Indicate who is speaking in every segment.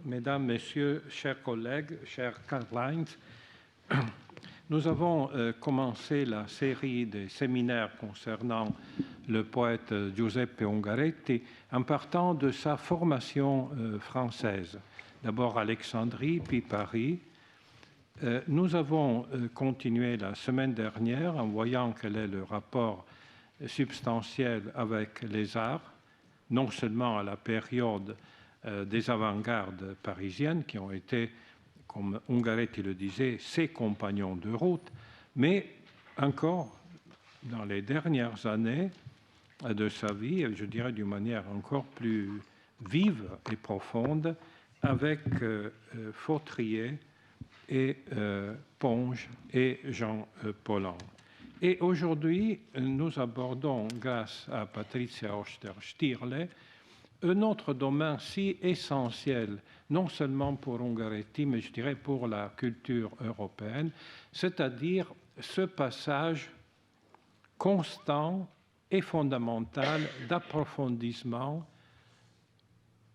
Speaker 1: Mesdames, Messieurs, chers collègues, cher Karl-Heinz, nous avons commencé la série des séminaires concernant le poète Giuseppe Ungaretti en partant de sa formation française. D'abord Alexandrie, puis Paris. Nous avons continué la semaine dernière en voyant quel est le rapport substantiel avec les arts, non seulement à la période des avant-gardes parisiennes qui ont été, comme Ungaretti le disait, ses compagnons de route, mais encore dans les dernières années de sa vie, je dirais d'une manière encore plus vive et profonde, avec Fautrier et Ponge et Jean Paulhan. Et aujourd'hui, nous abordons, grâce à Patricia Oster-Stierle, un autre domaine si essentiel, non seulement pour Ungaretti, mais je dirais pour la culture européenne, c'est-à-dire ce passage constant et fondamental d'approfondissement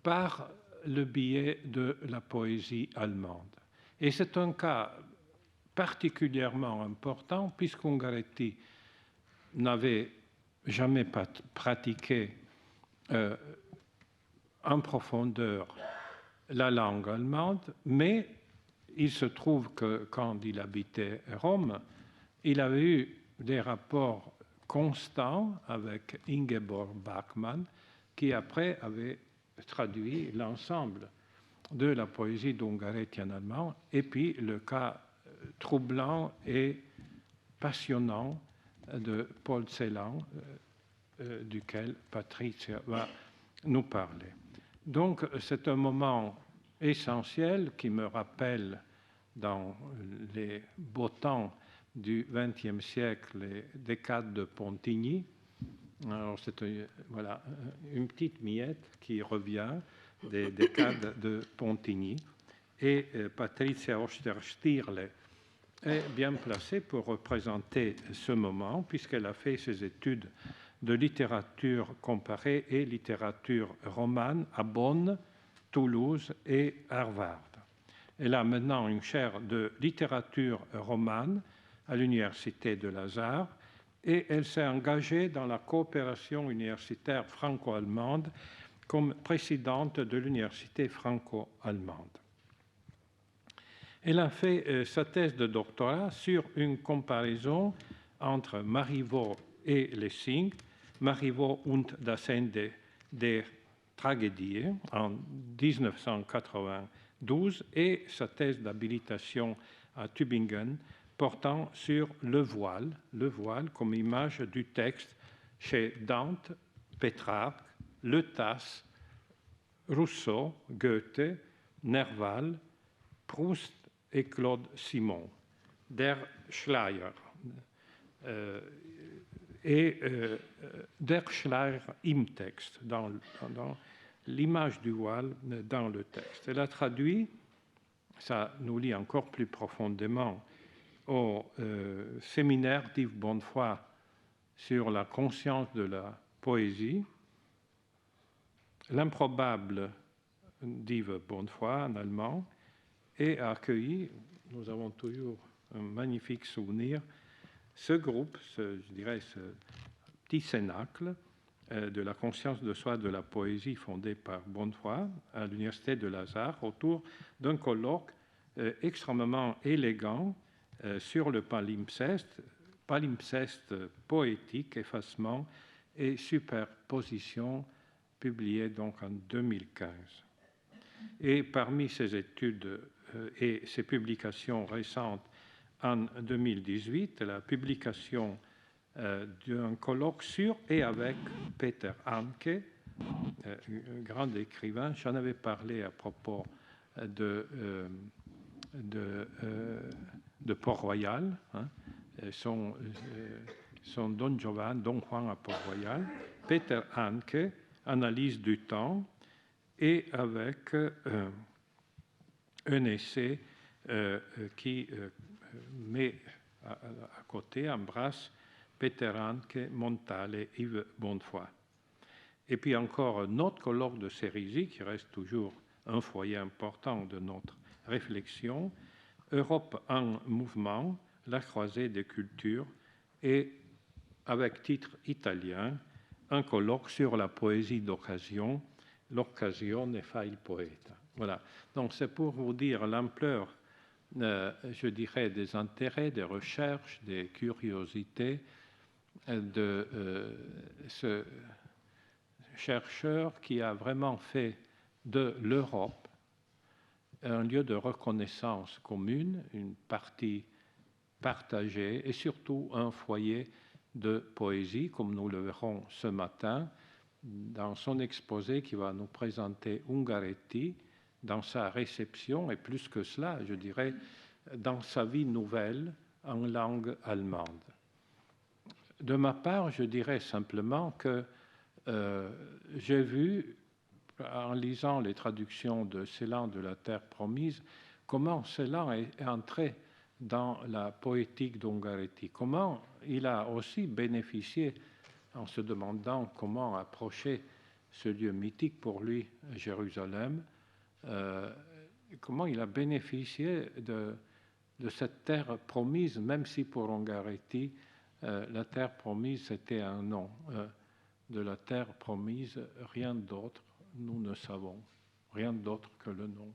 Speaker 1: par le biais de la poésie allemande. Et c'est un cas particulièrement important puisqu'Ungaretti n'avait jamais pratiqué en profondeur la langue allemande, mais il se trouve que quand il habitait Rome, il avait eu des rapports constants avec Ingeborg Bachmann, qui après avait traduit l'ensemble de la poésie d'Ungaretti en allemand, et puis le cas troublant et passionnant de Paul Celan, duquel Patricia va nous parler. Donc, c'est un moment essentiel qui me rappelle, dans les beaux temps du XXe siècle, les décades de Pontigny. Alors, c'est voilà, une petite miette qui revient des décades de Pontigny. Et Patricia Oster-Stierle est bien placée pour représenter ce moment, puisqu'elle a fait ses études de littérature comparée et littérature romane à Bonn, Toulouse et Harvard. Elle a maintenant une chaire de littérature romane à l'Université de Lazare et elle s'est engagée dans la coopération universitaire franco-allemande comme présidente de l'Université franco-allemande. Elle a fait sa thèse de doctorat sur une comparaison entre Marivaux et Lessing, Marivaux und das Ende der Tragödie en 1992 et sa thèse d'habilitation à Tübingen portant sur le voile comme image du texte chez Dante, Pétrarque, Le Tasse, Rousseau, Goethe, Nerval, Proust et Claude Simon, Der Schleier. Der Schleier im texte, dans l'image du voile dans le texte. Elle a traduit, ça nous lie encore plus profondément au séminaire d'Yves Bonnefoy sur la conscience de la poésie, L'improbable d'Yves Bonnefoy en allemand, et a accueilli, nous avons toujours un magnifique souvenir, ce groupe, je dirais ce petit cénacle de la conscience de soi de la poésie fondée par Bonnefoy à l'Université de Lazare autour d'un colloque extrêmement élégant sur le palimpseste poétique, effacement et superposition, publié donc en 2015. Et parmi ces études et ces publications récentes en 2018, la publication d'un colloque sur et avec Peter Handke, un grand écrivain. J'en avais parlé à propos de Port-Royal, hein, son Don Juan à Port-Royal. Peter Handke, Analyse du temps, et avec un essai qui met à côté, embrasse Peter Handke, Montale, Yves Bonnefoy. Et puis encore un autre colloque de Cérisy qui reste toujours un foyer important de notre réflexion. Europe en mouvement, la croisée des cultures, et avec titre italien, un colloque sur la poésie d'occasion, l'occasione fa il poeta. Voilà, donc c'est pour vous dire l'ampleur, je dirais, des intérêts, des recherches, des curiosités de ce chercheur qui a vraiment fait de l'Europe un lieu de reconnaissance commune, une partie partagée et surtout un foyer de poésie, comme nous le verrons ce matin dans son exposé qui va nous présenter Ungaretti, dans sa réception, et plus que cela, je dirais, dans sa vie nouvelle en langue allemande. De ma part, je dirais simplement que j'ai vu, en lisant les traductions de Ceylan de la Terre promise, comment Ceylan est entré dans la poétique d'Ungaretti, comment il a aussi bénéficié, en se demandant comment approcher ce lieu mythique pour lui, Jérusalem, comment il a bénéficié de cette terre promise, même si pour Ungaretti, la terre promise, c'était un nom. De la terre promise, rien d'autre, nous ne savons, rien d'autre que le nom.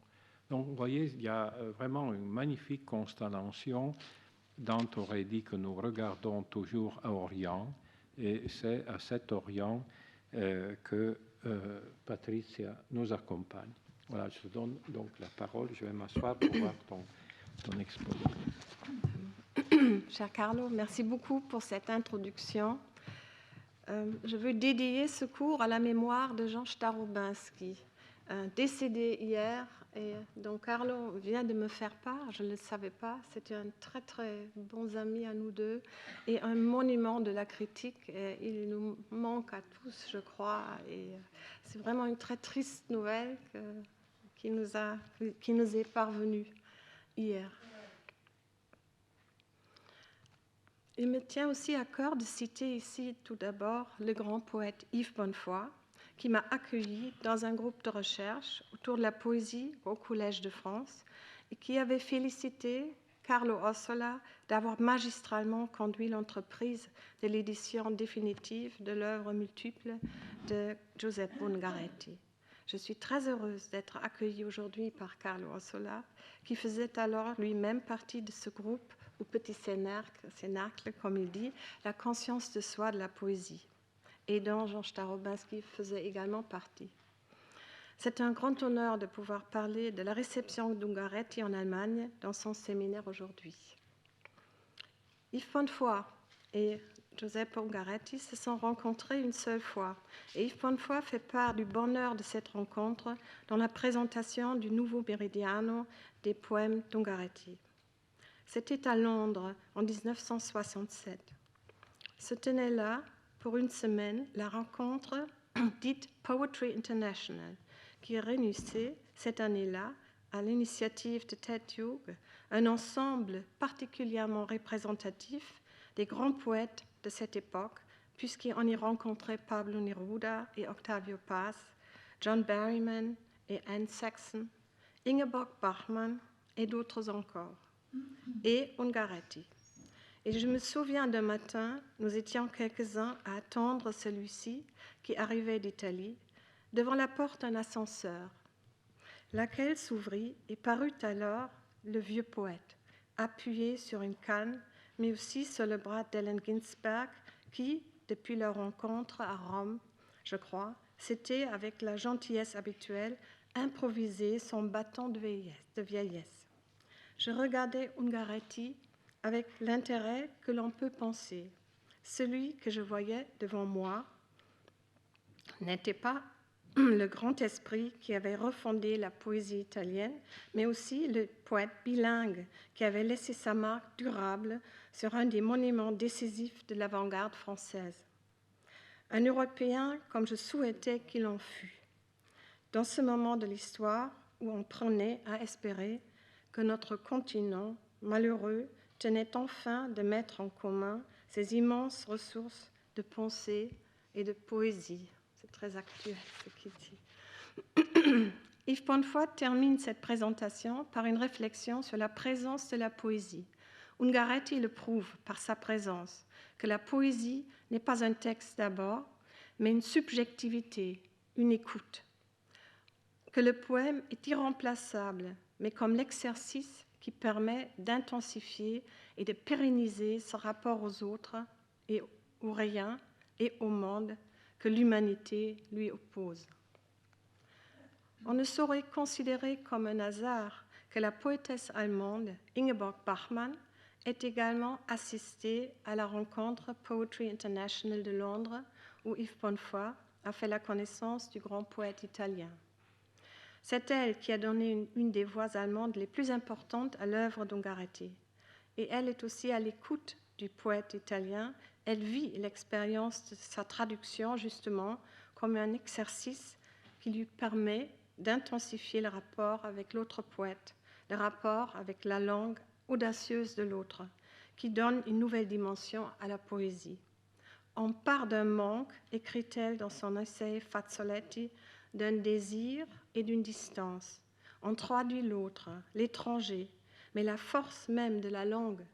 Speaker 1: Donc, vous voyez, il y a vraiment une magnifique constellation. Dante aurait dit que nous regardons toujours à Orient, et c'est à cet Orient que Patricia nous accompagne. Voilà, je te donne donc la parole. Je vais m'asseoir pour voir ton exposé.
Speaker 2: Cher Carlo, merci beaucoup pour cette introduction. Je veux dédier ce cours à la mémoire de Jean Starobinski, décédé hier, et dont Carlo vient de me faire part. Je ne le savais pas. C'était un très très bon ami à nous deux et un monument de la critique. Et il nous manque à tous, je crois. Et c'est vraiment une très triste nouvelle qui nous est parvenue hier. Il me tient aussi à cœur de citer ici tout d'abord le grand poète Yves Bonnefoy, qui m'a accueilli dans un groupe de recherche autour de la poésie au Collège de France et qui avait félicité Carlo Ossola d'avoir magistralement conduit l'entreprise de l'édition définitive de l'œuvre multiple de Giuseppe Ungaretti. Je suis très heureuse d'être accueillie aujourd'hui par Carlo Ossola, qui faisait alors lui-même partie de ce groupe au petit cénacle, comme il dit, la conscience de soi de la poésie, et dont Jean Starobinski faisait également partie. C'est un grand honneur de pouvoir parler de la réception d'Ungaretti en Allemagne dans son séminaire aujourd'hui. Yves Bonnefoy et Giuseppe Ungaretti se sont rencontrés une seule fois, et Yves Bonnefoy fait part du bonheur de cette rencontre dans la présentation du nouveau Meridiano des poèmes d'Ungaretti. C'était à Londres en 1967. Se tenait là, pour une semaine, la rencontre dite Poetry International, qui réunissait cette année-là, à l'initiative de Ted Hughes, un ensemble particulièrement représentatif des grands poètes de cette époque, puisqu'on y rencontrait Pablo Neruda et Octavio Paz, John Berryman et Anne Saxon, Ingeborg Bachmann et d'autres encore, et Ungaretti. Et je me souviens d'un matin, nous étions quelques-uns à attendre celui-ci qui arrivait d'Italie, devant la porte d'un ascenseur, laquelle s'ouvrit et parut alors le vieux poète, appuyé sur une canne, mais aussi sur le bras d'Ellen Ginsberg, qui, depuis leur rencontre à Rome, je crois, s'était, avec la gentillesse habituelle, improvisé son bâton de vieillesse. Je regardais Ungaretti avec l'intérêt que l'on peut penser. Celui que je voyais devant moi n'était pas le grand esprit qui avait refondé la poésie italienne, mais aussi le poète bilingue qui avait laissé sa marque durable sur un des monuments décisifs de l'avant-garde française. Un Européen comme je souhaitais qu'il en fût. Dans ce moment de l'histoire où on prenait à espérer que notre continent malheureux tenait enfin de mettre en commun ses immenses ressources de pensée et de poésie. C'est très actuel ce qu'il dit. Yves Bonnefoy termine cette présentation par une réflexion sur la présence de la poésie. Ungaretti le prouve par sa présence, que la poésie n'est pas un texte d'abord, mais une subjectivité, une écoute. Que le poème est irremplaçable, mais comme l'exercice qui permet d'intensifier et de pérenniser ce rapport aux autres et au rien et au monde que l'humanité lui oppose. On ne saurait considérer comme un hasard que la poétesse allemande Ingeborg Bachmann ait également assisté à la rencontre Poetry International de Londres où Yves Bonnefoy a fait la connaissance du grand poète italien. C'est elle qui a donné une des voix allemandes les plus importantes à l'œuvre d'Ungaretti. Et elle est aussi à l'écoute du poète italien. Elle vit l'expérience de sa traduction justement comme un exercice qui lui permet d'intensifier le rapport avec l'autre poète, le rapport avec la langue audacieuse de l'autre, qui donne une nouvelle dimension à la poésie. On part d'un manque, écrit-elle dans son essai Fazzoletti, d'un désir et d'une distance. On traduit l'autre, l'étranger, mais la force même de la langue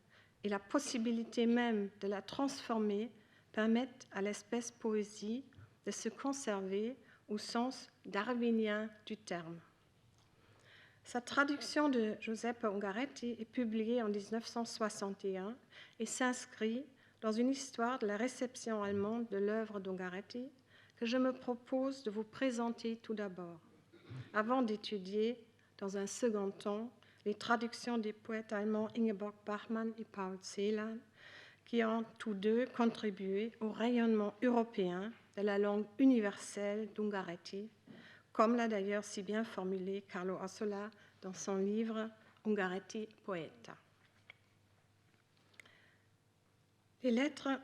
Speaker 2: et la possibilité même de la transformer permettent à l'espèce poésie de se conserver au sens darwinien du terme. Sa traduction de Giuseppe Ungaretti est publiée en 1961 et s'inscrit dans une histoire de la réception allemande de l'œuvre d'Ungaretti que je me propose de vous présenter tout d'abord, avant d'étudier dans un second temps les traductions des poètes allemands Ingeborg Bachmann et Paul Celan, qui ont tous deux contribué au rayonnement européen de la langue universelle d'Ungaretti, comme l'a d'ailleurs si bien formulé Carlo Ossola dans son livre Ungaretti Poeta. Les lettres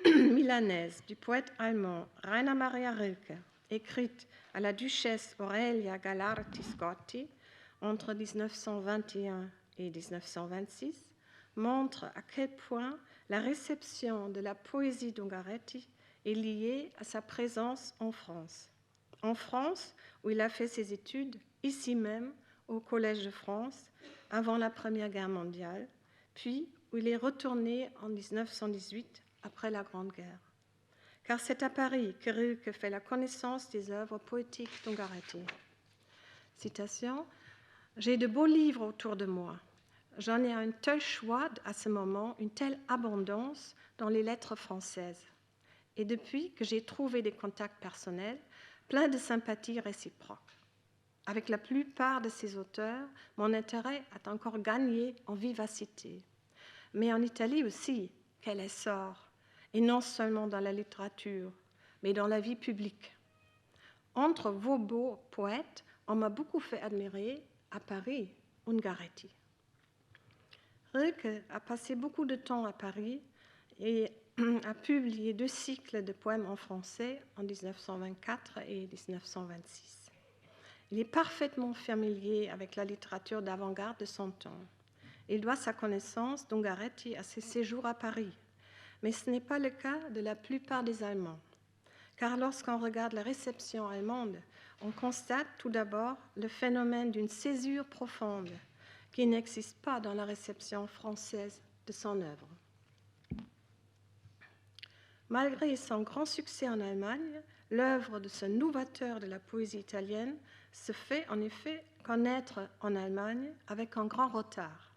Speaker 2: milanaises du poète allemand Rainer Maria Rilke, écrites à la duchesse Aurelia Galarti-Scotti entre 1921 et 1926, montrent à quel point la réception de la poésie d'Ungaretti est liée à sa présence en France. En France, où il a fait ses études, ici même, au Collège de France, avant la Première Guerre mondiale, puis où il est retourné en 1918, après la Grande Guerre. Car c'est à Paris que Rilke fait la connaissance des œuvres poétiques d'Ungaretti. Citation, « J'ai de beaux livres autour de moi. J'en ai un tel choix à ce moment, une telle abondance dans les lettres françaises. Et depuis que j'ai trouvé des contacts personnels, plein de sympathies réciproques. Avec la plupart de ces auteurs, mon intérêt a encore gagné en vivacité. Mais en Italie aussi, quel essor, et non seulement dans la littérature, mais dans la vie publique. Entre vos beaux poètes, on m'a beaucoup fait admirer, à Paris, Ungaretti. » Rilke a passé beaucoup de temps à Paris et a publié 2 cycles de poèmes en français en 1924 et 1926. Il est parfaitement familier avec la littérature d'avant-garde de son temps. Il doit sa connaissance d'Ungaretti à ses séjours à Paris, mais ce n'est pas le cas de la plupart des Allemands. Car lorsqu'on regarde la réception allemande, on constate tout d'abord le phénomène d'une césure profonde qui n'existe pas dans la réception française de son œuvre. Malgré son grand succès en Allemagne, l'œuvre de ce novateur de la poésie italienne se fait en effet connaître en Allemagne avec un grand retard.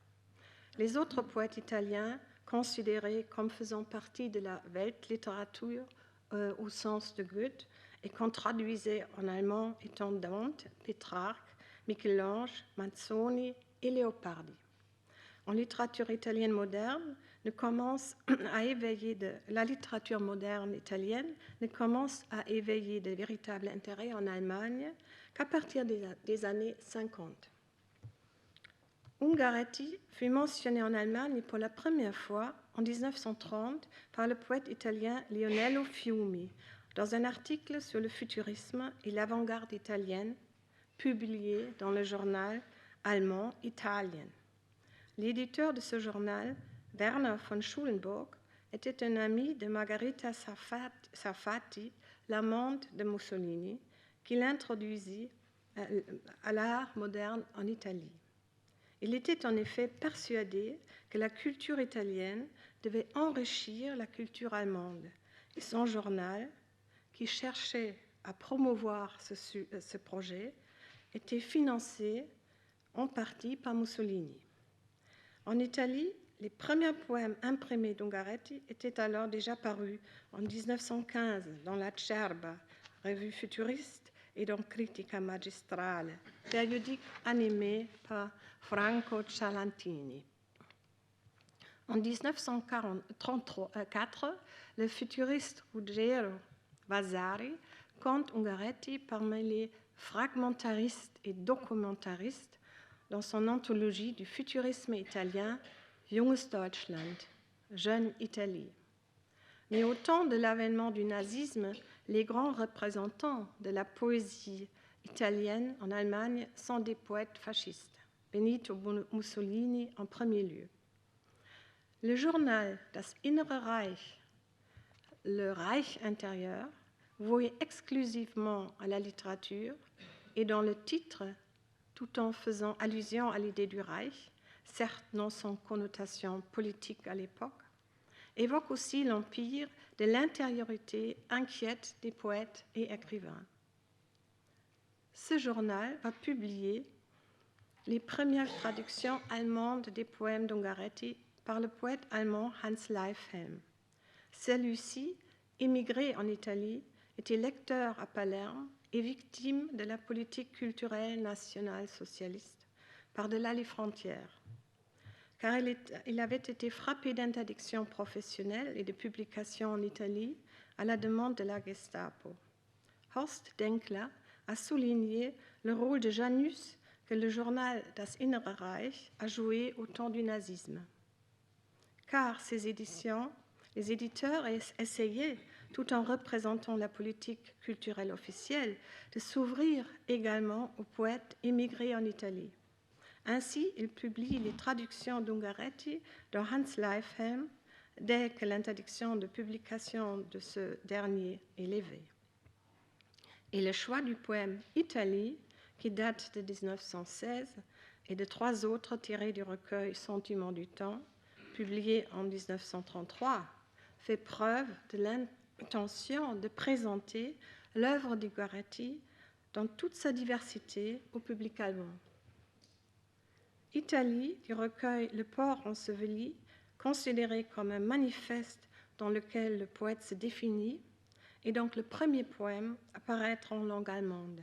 Speaker 2: Les autres poètes italiens, considérés comme faisant partie de la Weltliteratur au sens de Goethe et qu'on traduisait en allemand étant Dante, Pétrarque, Michel-Ange, Manzoni et Leopardi. En littérature italienne moderne, la littérature moderne italienne ne commence à éveiller de véritables intérêts en Allemagne qu'à partir des années 50. Ungaretti fut mentionné en Allemagne pour la première fois en 1930 par le poète italien Lionello Fiumi dans un article sur le futurisme et l'avant-garde italienne publié dans le journal allemand Italien. L'éditeur de ce journal, Werner von Schulenburg, était un ami de Margherita Sarfatti, l'amante de Mussolini, qui l'introduisit à l'art moderne en Italie. Il était en effet persuadé que la culture italienne devait enrichir la culture allemande, et son journal, qui cherchait à promouvoir ce projet, était financé en partie par Mussolini. En Italie, les premiers poèmes imprimés d'Ungaretti étaient alors déjà parus en 1915 dans la Cerba, revue futuriste, et dans Critica Magistrale, périodique animé par Franco Cialantini. En 1934, le futuriste Ruggero Vasari compte Ungaretti parmi les fragmentaristes et documentaristes dans son anthologie du futurisme italien Junges Deutschland, Jeune Italie. Mais au temps de l'avènement du nazisme, les grands représentants de la poésie italienne en Allemagne sont des poètes fascistes, Benito Mussolini en premier lieu. Le journal Das Innere Reich, le Reich intérieur, voué exclusivement à la littérature et dans le titre, tout en faisant allusion à l'idée du Reich, certes non sans connotation politique à l'époque, évoque aussi l'empire de l'intériorité inquiète des poètes et écrivains. Ce journal va publier les premières traductions allemandes des poèmes d'Ungaretti par le poète allemand Hans Leifhelm. Celui-ci, émigré en Italie, était lecteur à Palerme et victime de la politique culturelle nationale socialiste par-delà les frontières, car il avait été frappé d'interdiction professionnelle et de publication en Italie à la demande de la Gestapo. Horst Denkler a souligné le rôle de Janus que le journal Das Innere Reich a joué au temps du nazisme. Car ces éditions, les éditeurs essayaient, tout en représentant la politique culturelle officielle, de s'ouvrir également aux poètes émigrés en Italie. Ainsi, il publie les traductions d'Ungaretti de Hans Leifhelm dès que l'interdiction de publication de ce dernier est levée. Et le choix du poème Italie, qui date de 1916, et de 3 autres tirés du recueil Sentiments du temps, publié en 1933, fait preuve de l'intention de présenter l'œuvre d'Ungaretti dans toute sa diversité au public allemand. Italie, du recueil Le port enseveli, considéré comme un manifeste dans lequel le poète se définit, est donc le premier poème à paraître en langue allemande.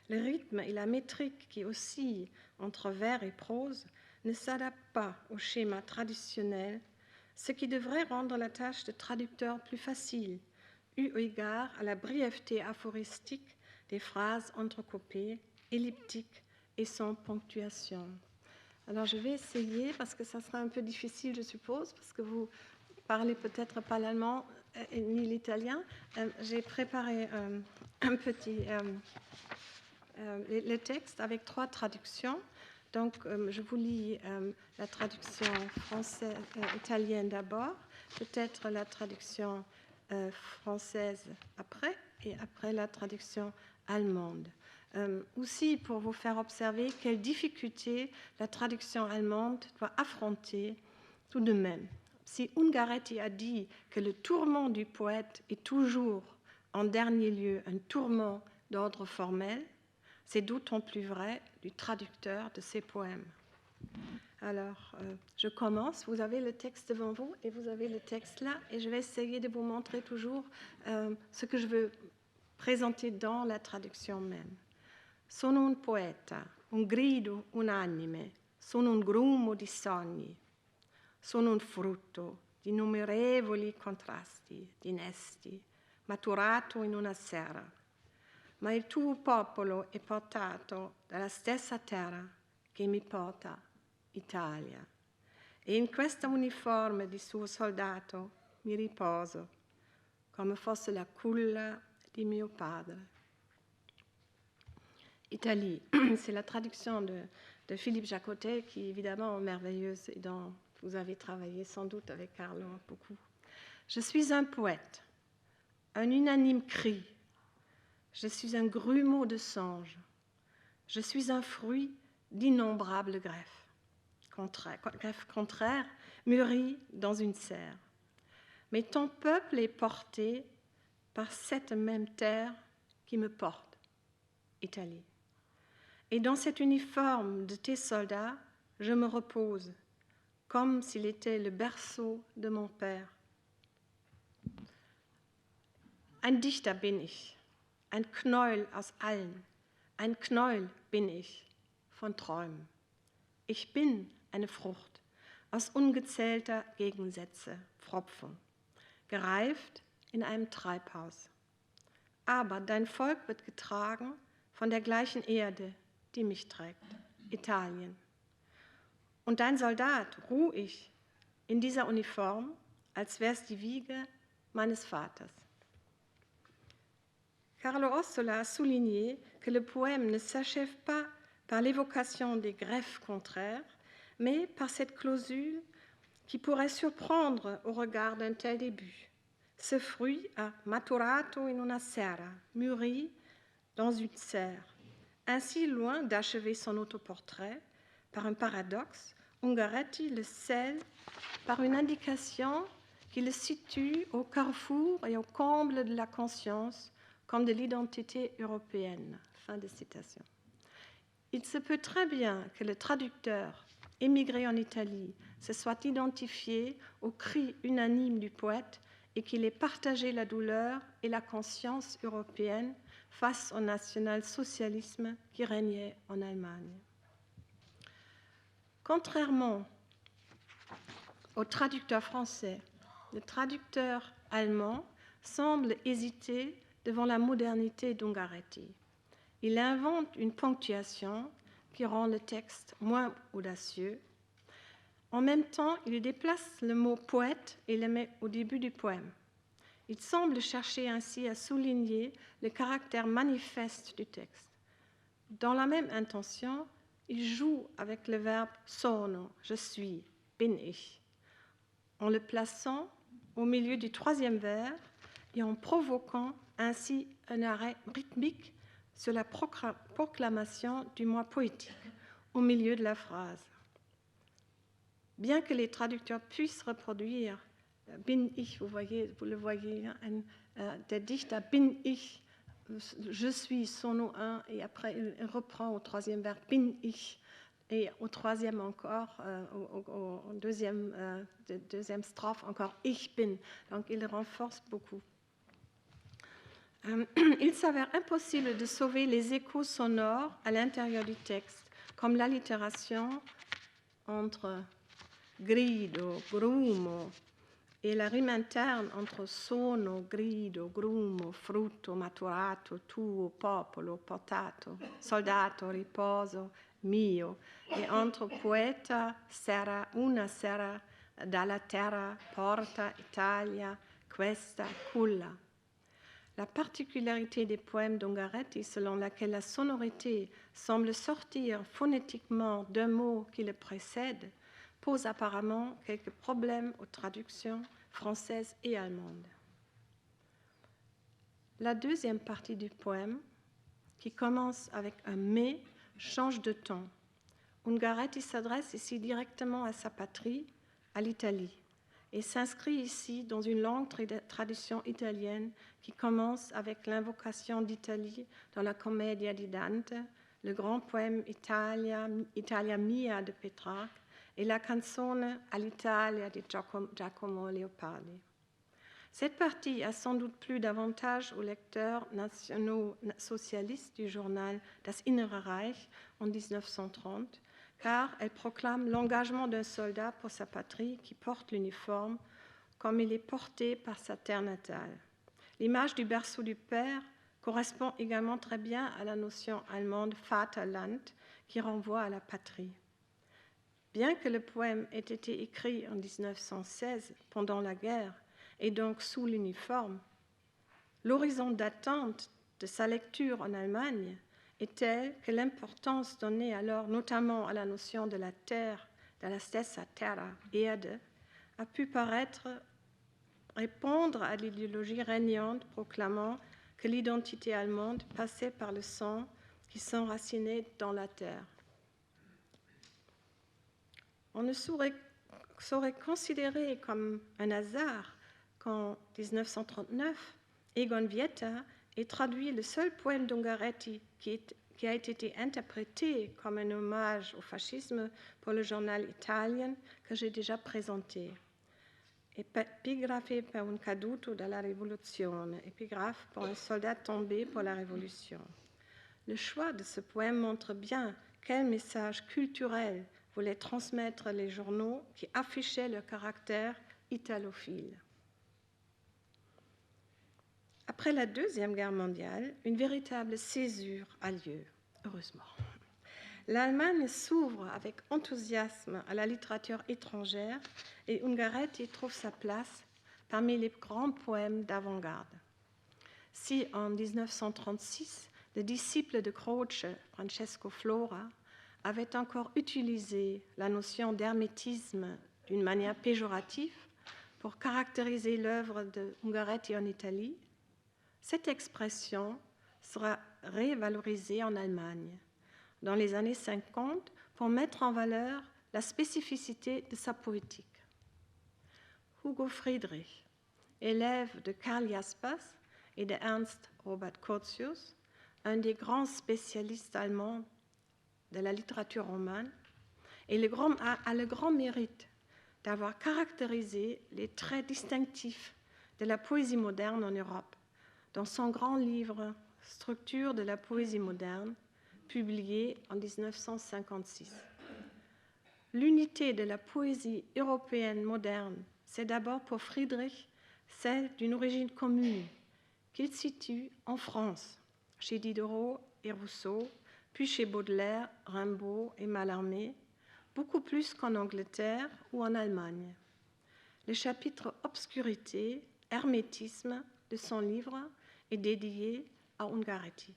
Speaker 2: Le rythme et la métrique qui oscillent entre vers et prose ne s'adaptent pas au schéma traditionnel, ce qui devrait rendre la tâche de traducteur plus facile, eu égard à la brièveté aphoristique des phrases entrecoupées, elliptiques et sans ponctuation. Alors je vais essayer, parce que ça sera un peu difficile, je suppose, parce que vous parlez peut-être pas l'allemand ni l'italien. J'ai préparé un petit le texte avec 3 traductions. Donc je vous lis la traduction italienne d'abord, peut-être la traduction française après, et après la traduction allemande. Aussi pour vous faire observer quelles difficultés la traduction allemande doit affronter tout de même. Si Ungaretti a dit que le tourment du poète est toujours, en dernier lieu, un tourment d'ordre formel, c'est d'autant plus vrai du traducteur de ses poèmes. Alors, je commence. Vous avez le texte devant vous et vous avez le texte là, et je vais essayer de vous montrer toujours ce que je veux présenter dans la traduction même. Sono un poeta, un grido unanime, sono un grumo di sogni, sono un frutto di innumerevoli contrasti, di nesti, maturato in una sera. Ma il tuo popolo è portato dalla stessa terra che mi porta, Italia. E in questa uniforme di suo soldato mi riposo, come fosse la culla di mio padre. Italie, c'est la traduction de Philippe Jacotet, qui est évidemment merveilleuse et dont vous avez travaillé sans doute avec Carlo beaucoup. Je suis un poète, un unanime cri. Je suis un grumeau de songe, Je suis un fruit d'innombrables greffes contraires, mûries dans une serre. Mais ton peuple est porté par cette même terre qui me porte, Italie. Et dans cet uniforme de tes soldats, je me repose, comme s'il était le berceau de mon père. Ein Dichter bin ich, ein Knäuel aus allen, ein Knäuel bin ich von Träumen. Ich bin eine Frucht aus ungezählter Gegensätze, Pfropfen, gereift in einem Treibhaus. Aber dein Volk wird getragen von der gleichen Erde, die mich trägt, Italien. Und dein Soldat ruh ich in dieser Uniform, als wär's die Wiege meines Vaters. Carlo Ossola a souligné que le poème ne s'achève pas par l'évocation des greffes contraires, mais par cette clausule qui pourrait surprendre au regard d'un tel début. Ce fruit a maturato in una serra, mûri dans une serre. Ainsi, loin d'achever son autoportrait par un paradoxe, Ungaretti le scelle par une indication qui le situe au carrefour et au comble de la conscience comme de l'identité européenne. Fin de citation. Il se peut très bien que le traducteur émigré en Italie se soit identifié au cri unanime du poète et qu'il ait partagé la douleur et la conscience européenne face au national-socialisme qui régnait en Allemagne. Contrairement au traducteur français, le traducteur allemand semble hésiter devant la modernité d'Ungaretti. Il invente une ponctuation qui rend le texte moins audacieux. En même temps, il déplace le mot poète et le met au début du poème. Il semble chercher ainsi à souligner le caractère manifeste du texte. Dans la même intention, il joue avec le verbe sono, je suis, bin ich, en le plaçant au milieu du troisième vers et en provoquant ainsi un arrêt rythmique sur la proclamation du moi poétique au milieu de la phrase. Bien que les traducteurs puissent reproduire bin ich, vous le voyez, der Dichter bin ich, je suis sono 1, et après il reprend au troisième vers bin ich, et au troisième encore, au deuxième strophe encore ich bin. Donc il renforce beaucoup. Il s'avère impossible de sauver les échos sonores à l'intérieur du texte, comme l'allitération entre grido, grumo, et la rime interne entre sono, grido, grumo, frutto, maturato, tuo, popolo, portato, soldato, riposo, mio, et entre poeta, serra, una serra, dalla terra, porta, Italia, questa, culla. La particularité des poèmes d'Ungaretti, selon laquelle la sonorité semble sortir phonétiquement d'un mot qui le précède, pose apparemment quelques problèmes aux traductions françaises et allemandes. La deuxième partie du poème, qui commence avec un « mais », change de ton. Ungaretti s'adresse ici directement à sa patrie, à l'Italie, et s'inscrit ici dans une longue tradition italienne qui commence avec l'invocation d'Italie dans la Commedia di Dante, le grand poème Italia Mia de Pétrarque et la canzone all'Italia di Giacomo Leopardi. Cette partie a sans doute plu davantage aux lecteurs nationaux socialistes du journal Das Innere Reich en 1930, car elle proclame l'engagement d'un soldat pour sa patrie qui porte l'uniforme comme il est porté par sa terre natale. L'image du berceau du père correspond également très bien à la notion allemande Vaterland qui renvoie à la patrie. Bien que le poème ait été écrit en 1916 pendant la guerre et donc sous l'uniforme, l'horizon d'attente de sa lecture en Allemagne est telle que l'importance donnée alors notamment à la notion de la terre, de la stessa terra, Erde, a pu paraître répondre à l'idéologie régnante proclamant que l'identité allemande passait par le sang qui s'enracinaient dans la terre. On ne saurait considérer comme un hasard qu'en 1939, Egon Vieta ait traduit le seul poème d'Ungaretti qui a été interprété comme un hommage au fascisme pour le journal Italien que j'ai déjà présenté. Epigrafe per un caduto dalla rivoluzione, épigraphe pour un soldat tombé pour la Révolution. Le choix de ce poème montre bien quel message culturel voulaient transmettre les journaux qui affichaient leur caractère italophile. Après la Deuxième Guerre mondiale, une véritable césure a lieu, heureusement. L'Allemagne s'ouvre avec enthousiasme à la littérature étrangère et Ungaretti trouve sa place parmi les grands poèmes d'avant-garde. Si en 1936, le disciple de Croce, Francesco Flora, avait encore utilisé la notion d'hermétisme d'une manière péjorative pour caractériser l'œuvre de Ungaretti en Italie, cette expression sera révalorisée en Allemagne dans les années 50 pour mettre en valeur la spécificité de sa poétique. Hugo Friedrich, élève de Karl Jaspers et de Ernst Robert Curtius, un des grands spécialistes allemands de la littérature romane, a le grand mérite d'avoir caractérisé les traits distinctifs de la poésie moderne en Europe dans son grand livre « Structure de la poésie moderne », publié en 1956. L'unité de la poésie européenne moderne, c'est d'abord pour Friedrich celle d'une origine commune, qu'il situe en France, chez Diderot et Rousseau, puis chez Baudelaire, Rimbaud et Mallarmé, beaucoup plus qu'en Angleterre ou en Allemagne. Le chapitre Obscurité, hermétisme de son livre est dédié à Ungaretti.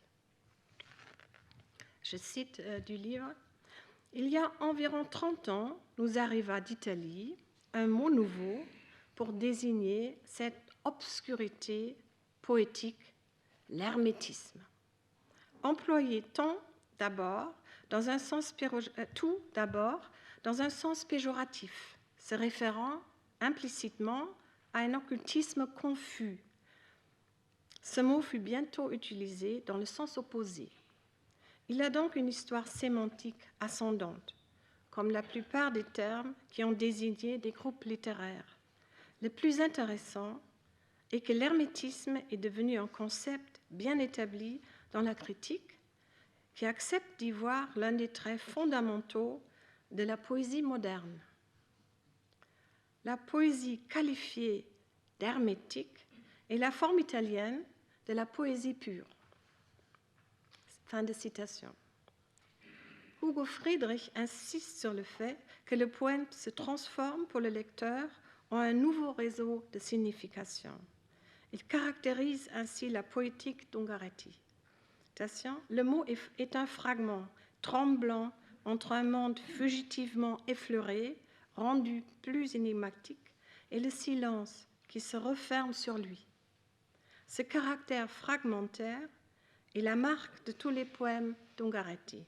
Speaker 2: Je cite du livre, « Il y a environ 30 ans, nous arriva d'Italie un mot nouveau pour désigner cette obscurité poétique, l'hermétisme. Employé tout d'abord dans un sens péjoratif, se référant implicitement à un occultisme confus. Ce mot fut bientôt utilisé dans le sens opposé. Il a donc une histoire sémantique ascendante, comme la plupart des termes qui ont désigné des groupes littéraires. Le plus intéressant est que l'hermétisme est devenu un concept bien établi dans la critique, qui accepte d'y voir l'un des traits fondamentaux de la poésie moderne. La poésie qualifiée d'hermétique est la forme italienne de la poésie pure. Fin de citation. Hugo Friedrich insiste sur le fait que le poème se transforme pour le lecteur en un nouveau réseau de signification. Il caractérise ainsi la poétique d'Ungaretti. Le mot est un fragment tremblant entre un monde fugitivement effleuré, rendu plus énigmatique, et le silence qui se referme sur lui. Ce caractère fragmentaire est la marque de tous les poèmes d'Ungaretti.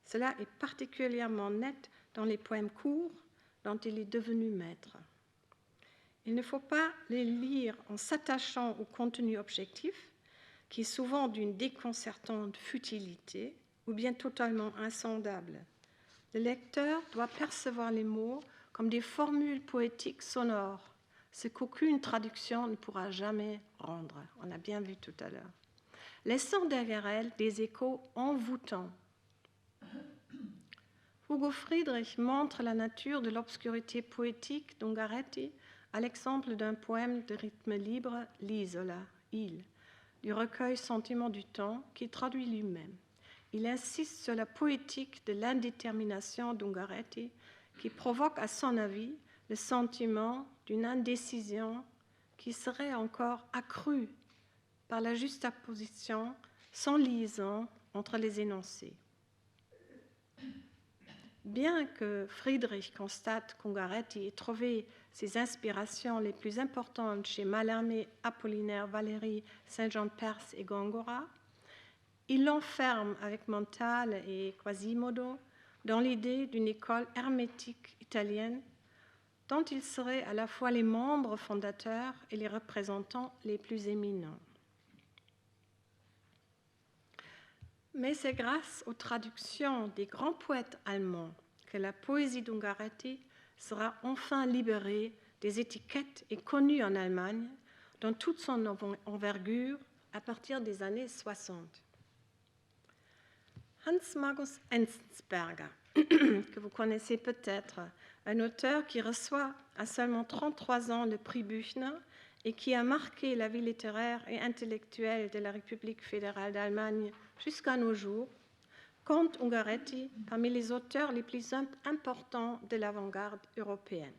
Speaker 2: Cela est particulièrement net dans les poèmes courts dont il est devenu maître. Il ne faut pas les lire en s'attachant au contenu objectif, qui est souvent d'une déconcertante futilité ou bien totalement insondable. Le lecteur doit percevoir les mots comme des formules poétiques sonores, ce qu'aucune traduction ne pourra jamais rendre. On l'a bien vu tout à l'heure. Laissant derrière elle des échos envoûtants. Hugo Friedrich montre la nature de l'obscurité poétique d'Ungaretti à l'exemple d'un poème de rythme libre, l'Isola, île, du recueil Sentiments du temps, qu'il traduit lui-même. Il insiste sur la poétique de l'indétermination d'Ungaretti, qui provoque, à son avis, le sentiment d'une indécision qui serait encore accrue par la juxtaposition sans liaison entre les énoncés. Bien que Friedrich constate qu'Ungaretti ait trouvé ses inspirations les plus importantes chez Mallarmé, Apollinaire, Valéry, Saint-Jean-de-Perse et Góngora, il l'enferme avec Montale et Quasimodo dans l'idée d'une école hermétique italienne dont ils seraient à la fois les membres fondateurs et les représentants les plus éminents. Mais c'est grâce aux traductions des grands poètes allemands que la poésie d'Ungaretti sera enfin libérée des étiquettes et connue en Allemagne dans toute son envergure à partir des années 60. Hans Magnus Enzensberger, que vous connaissez peut-être, un auteur qui reçoit à seulement 33 ans le prix Büchner et qui a marqué la vie littéraire et intellectuelle de la République fédérale d'Allemagne jusqu'à nos jours, compte Ungaretti parmi les auteurs les plus importants de l'avant-garde européenne.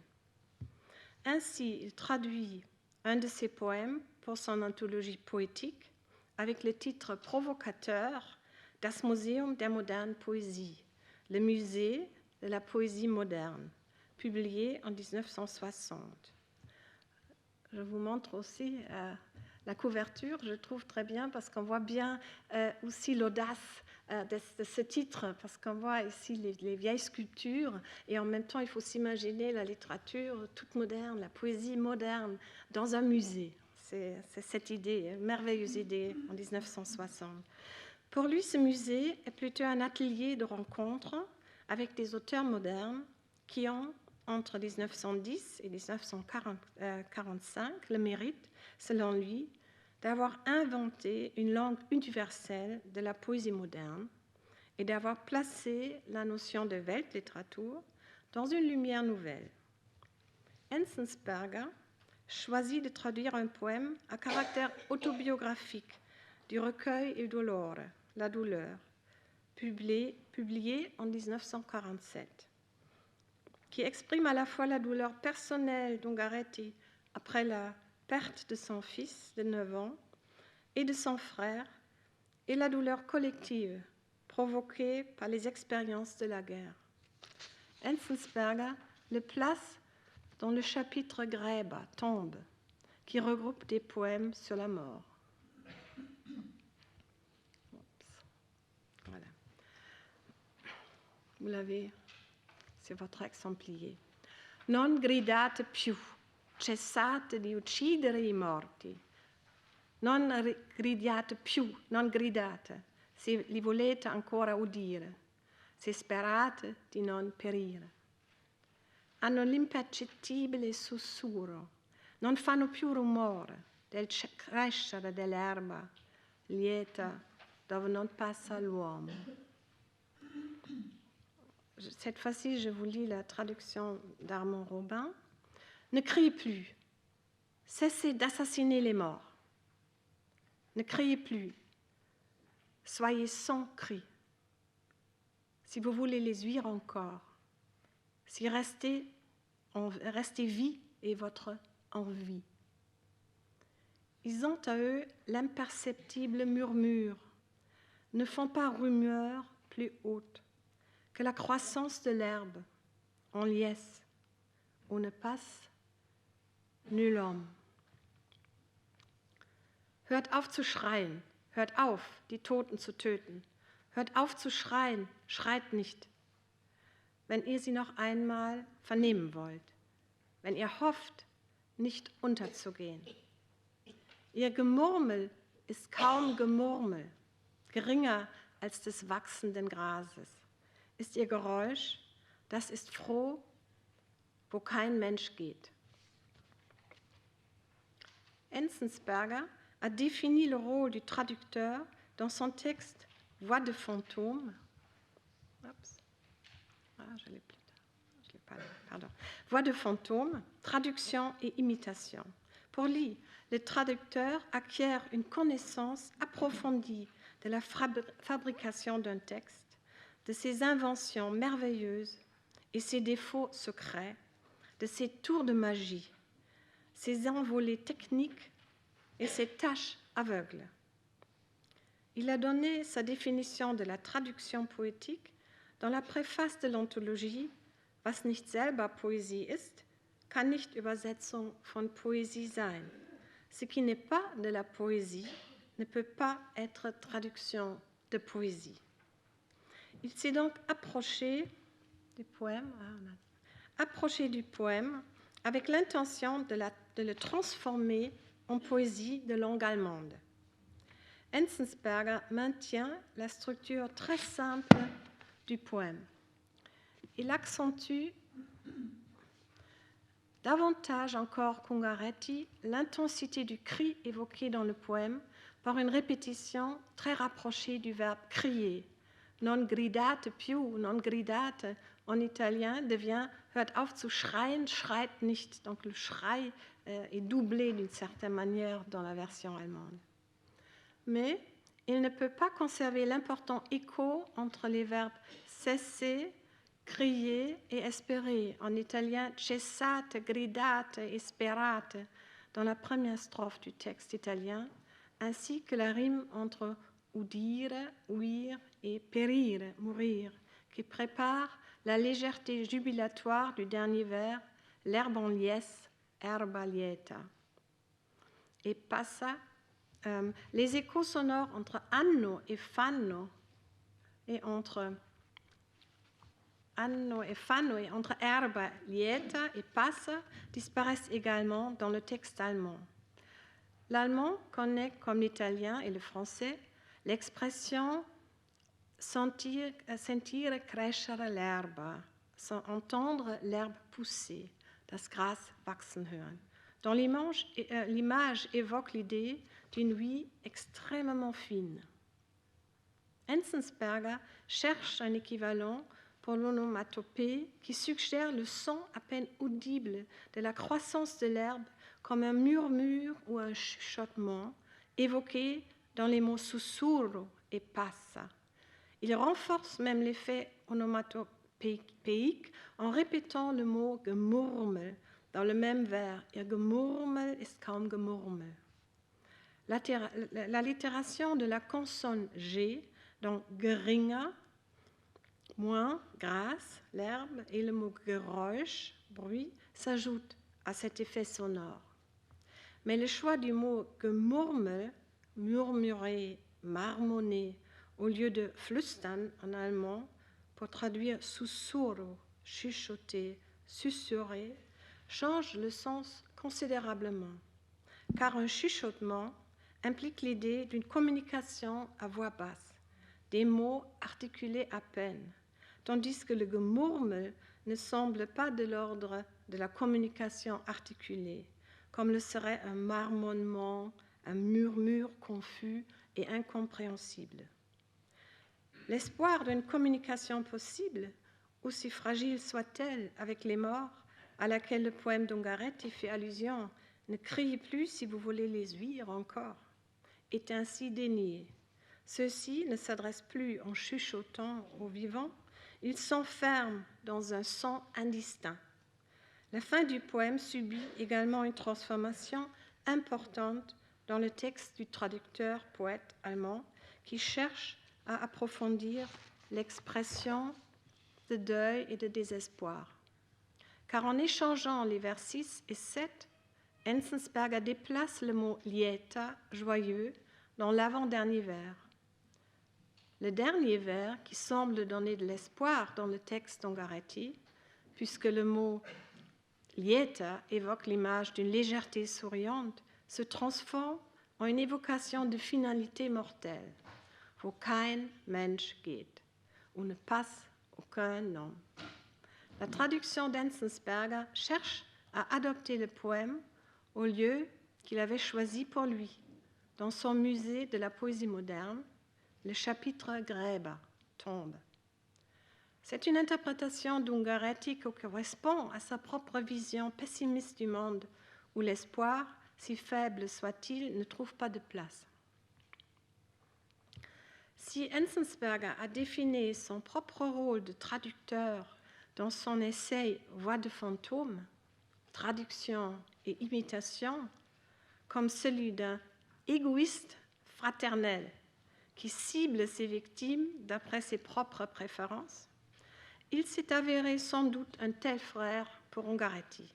Speaker 2: Ainsi, il traduit un de ses poèmes pour son anthologie poétique avec le titre provocateur Das Museum der modernen Poesie, le musée de la poésie moderne, publié en 1960. Je vous montre aussi la couverture, je trouve très bien parce qu'on voit bien aussi l'audace de ce titre, parce qu'on voit ici les vieilles sculptures et en même temps il faut s'imaginer la littérature toute moderne, la poésie moderne dans un musée. C'est cette idée, une merveilleuse idée en 1960. Pour lui, ce musée est plutôt un atelier de rencontres avec des auteurs modernes qui ont, entre 1910 et 1945, le mérite, selon lui, d'avoir inventé une langue universelle de la poésie moderne et d'avoir placé la notion de Weltliteratur dans une lumière nouvelle. Enzensberger choisit de traduire un poème à caractère autobiographique du recueil Il dolore, la douleur, publié en 1947, qui exprime à la fois la douleur personnelle d'Ungaretti après la perte de son fils de 9 ans et de son frère, et la douleur collective provoquée par les expériences de la guerre. Enzensberger le place dans le chapitre Gräber, tombe, qui regroupe des poèmes sur la mort. Voilà. Vous l'avez, c'est votre exemplier. Non gridate più, cessate di uccidere i morti. Non gridiate più, non gridate, se li volete ancora udire, se sperate di non perire. Hanno l'impercettibile sussurro, non fanno più rumore del crescere dell'erba lieta dove non passa l'uomo. Cette fois-ci, je vous lis la traduction d'Armand Robin. Ne criez plus, cessez d'assassiner les morts. Ne criez plus, soyez sans cri. Si vous voulez les ouïr encore, si rester vie est votre envie. Ils ont à eux l'imperceptible murmure, ne font pas rumeur plus haute que la croissance de l'herbe en liesse où ne passe nul homme. Hört auf zu schreien, hört auf, die Toten zu töten. Hört auf zu schreien, schreit nicht, wenn ihr sie noch einmal vernehmen wollt, wenn ihr hofft, nicht unterzugehen. Ihr Gemurmel ist kaum Gemurmel, geringer als des wachsenden Grases. Ist ihr Geräusch, das ist froh, wo kein Mensch geht. Enzensberger a défini le rôle du traducteur dans son texte Voix de fantôme. Voix de fantôme, traduction et imitation. Pour lui, le traducteur acquiert une connaissance approfondie de la fabrication d'un texte, de ses inventions merveilleuses et ses défauts secrets, de ses tours de magie, ses envolées techniques et ses tâches aveugles. Il a donné sa définition de la traduction poétique dans la préface de l'anthologie Was nicht selber Poesie ist, kann nicht Übersetzung von Poésie sein. Ce qui n'est pas de la poésie ne peut pas être traduction de poésie. Il s'est donc approché du poème, avec l'intention de le transformer en poésie de langue allemande. Enzensberger maintient la structure très simple du poème. Il accentue davantage encore qu'Ungaretti l'intensité du cri évoqué dans le poème par une répétition très rapprochée du verbe crier. Non gridate più, non gridate en italien devient hört auf zu schreien, schreit nicht. Donc le schrei est doublé d'une certaine manière dans la version allemande. Mais il ne peut pas conserver l'important écho entre les verbes cesser, crier et espérer. En italien, cessate, gridate et sperate dans la première strophe du texte italien, ainsi que la rime entre udire, ouïr et périr, mourir, qui prépare la légèreté jubilatoire du dernier vers, l'herbe en liesse, erba lieta. Et passa les échos sonores entre anno et fanno et entre erba lieta et passa disparaissent également dans le texte allemand. L'allemand connaît, comme l'italien et le français, l'expression sentir crescere l'erba, entendre l'herbe pousser, das Gras wachsen hören, dont l'image évoque l'idée d'une ouïe extrêmement fine. Enzensberger cherche un équivalent pour l'onomatopée qui suggère le son à peine audible de la croissance de l'herbe comme un murmure ou un chuchotement évoqué dans les mots sussurro et passa. Il renforce même l'effet onomatopéique en répétant le mot gemurmel dans le même vers. Ihr Gemurmel ist kaum Gemurmel. L'allitération de la consonne G dans geringer, moins, grâce, l'herbe, et le mot Geräusch, bruit, s'ajoute à cet effet sonore. Mais le choix du mot Gemurmel, murmurer, marmonner, au lieu de flüstern en allemand, pour traduire sussurro, chuchoter, susurrer, change le sens considérablement, car un chuchotement implique l'idée d'une communication à voix basse, des mots articulés à peine, tandis que le Gemurmel ne semble pas de l'ordre de la communication articulée, comme le serait un marmonnement, un murmure confus et incompréhensible. L'espoir d'une communication possible, aussi fragile soit-elle avec les morts, à laquelle le poème d'Ungaretti fait allusion, ne criez plus si vous voulez les ouïr encore, est ainsi dénié. Ceux-ci ne s'adressent plus en chuchotant aux vivants, ils s'enferment dans un son indistinct. La fin du poème subit également une transformation importante dans le texte du traducteur poète allemand qui cherche à approfondir l'expression de deuil et de désespoir. Car en échangeant les vers 6 et 7, Enzensberger déplace le mot lieta, joyeux, dans l'avant-dernier vers. Le dernier vers, qui semble donner de l'espoir dans le texte d'Ungaretti, puisque le mot lieta évoque l'image d'une légèreté souriante, se transforme en une évocation de finalité mortelle, wo kein Mensch geht, où ne passe aucun homme. La traduction d'Enzensberger cherche à adopter le poème au lieu qu'il avait choisi pour lui, dans son musée de la poésie moderne, le chapitre Gräber, tombe. C'est une interprétation d'Ungaretti qui correspond à sa propre vision pessimiste du monde, où l'espoir, si faible soit-il, ne trouve pas de place. Si Enzensberger a défini son propre rôle de traducteur dans son essai Voix de fantôme, traduction et imitation, comme celui d'un égoïste fraternel qui cible ses victimes d'après ses propres préférences, il s'est avéré sans doute un tel frère pour Ungaretti.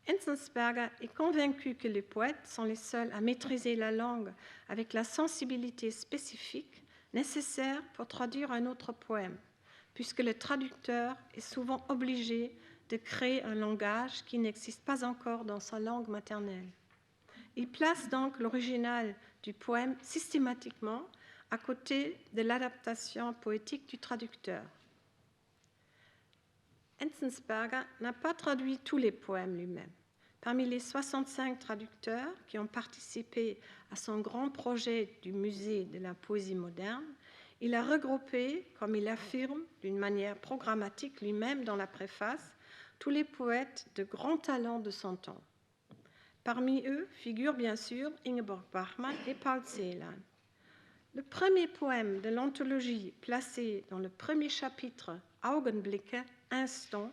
Speaker 2: Enzensberger est convaincu que les poètes sont les seuls à maîtriser la langue avec la sensibilité spécifique nécessaire pour traduire un autre poème, puisque le traducteur est souvent obligé de créer un langage qui n'existe pas encore dans sa langue maternelle. Il place donc l'original du poème systématiquement à côté de l'adaptation poétique du traducteur. Enzensberger n'a pas traduit tous les poèmes lui-même. Parmi les 65 traducteurs qui ont participé à son grand projet du musée de la poésie moderne, il a regroupé, comme il affirme d'une manière programmatique lui-même dans la préface, tous les poètes de grand talent de son temps. Parmi eux figurent bien sûr Ingeborg Bachmann et Paul Celan. Le premier poème de l'anthologie placé dans le premier chapitre Augenblicke, Instant,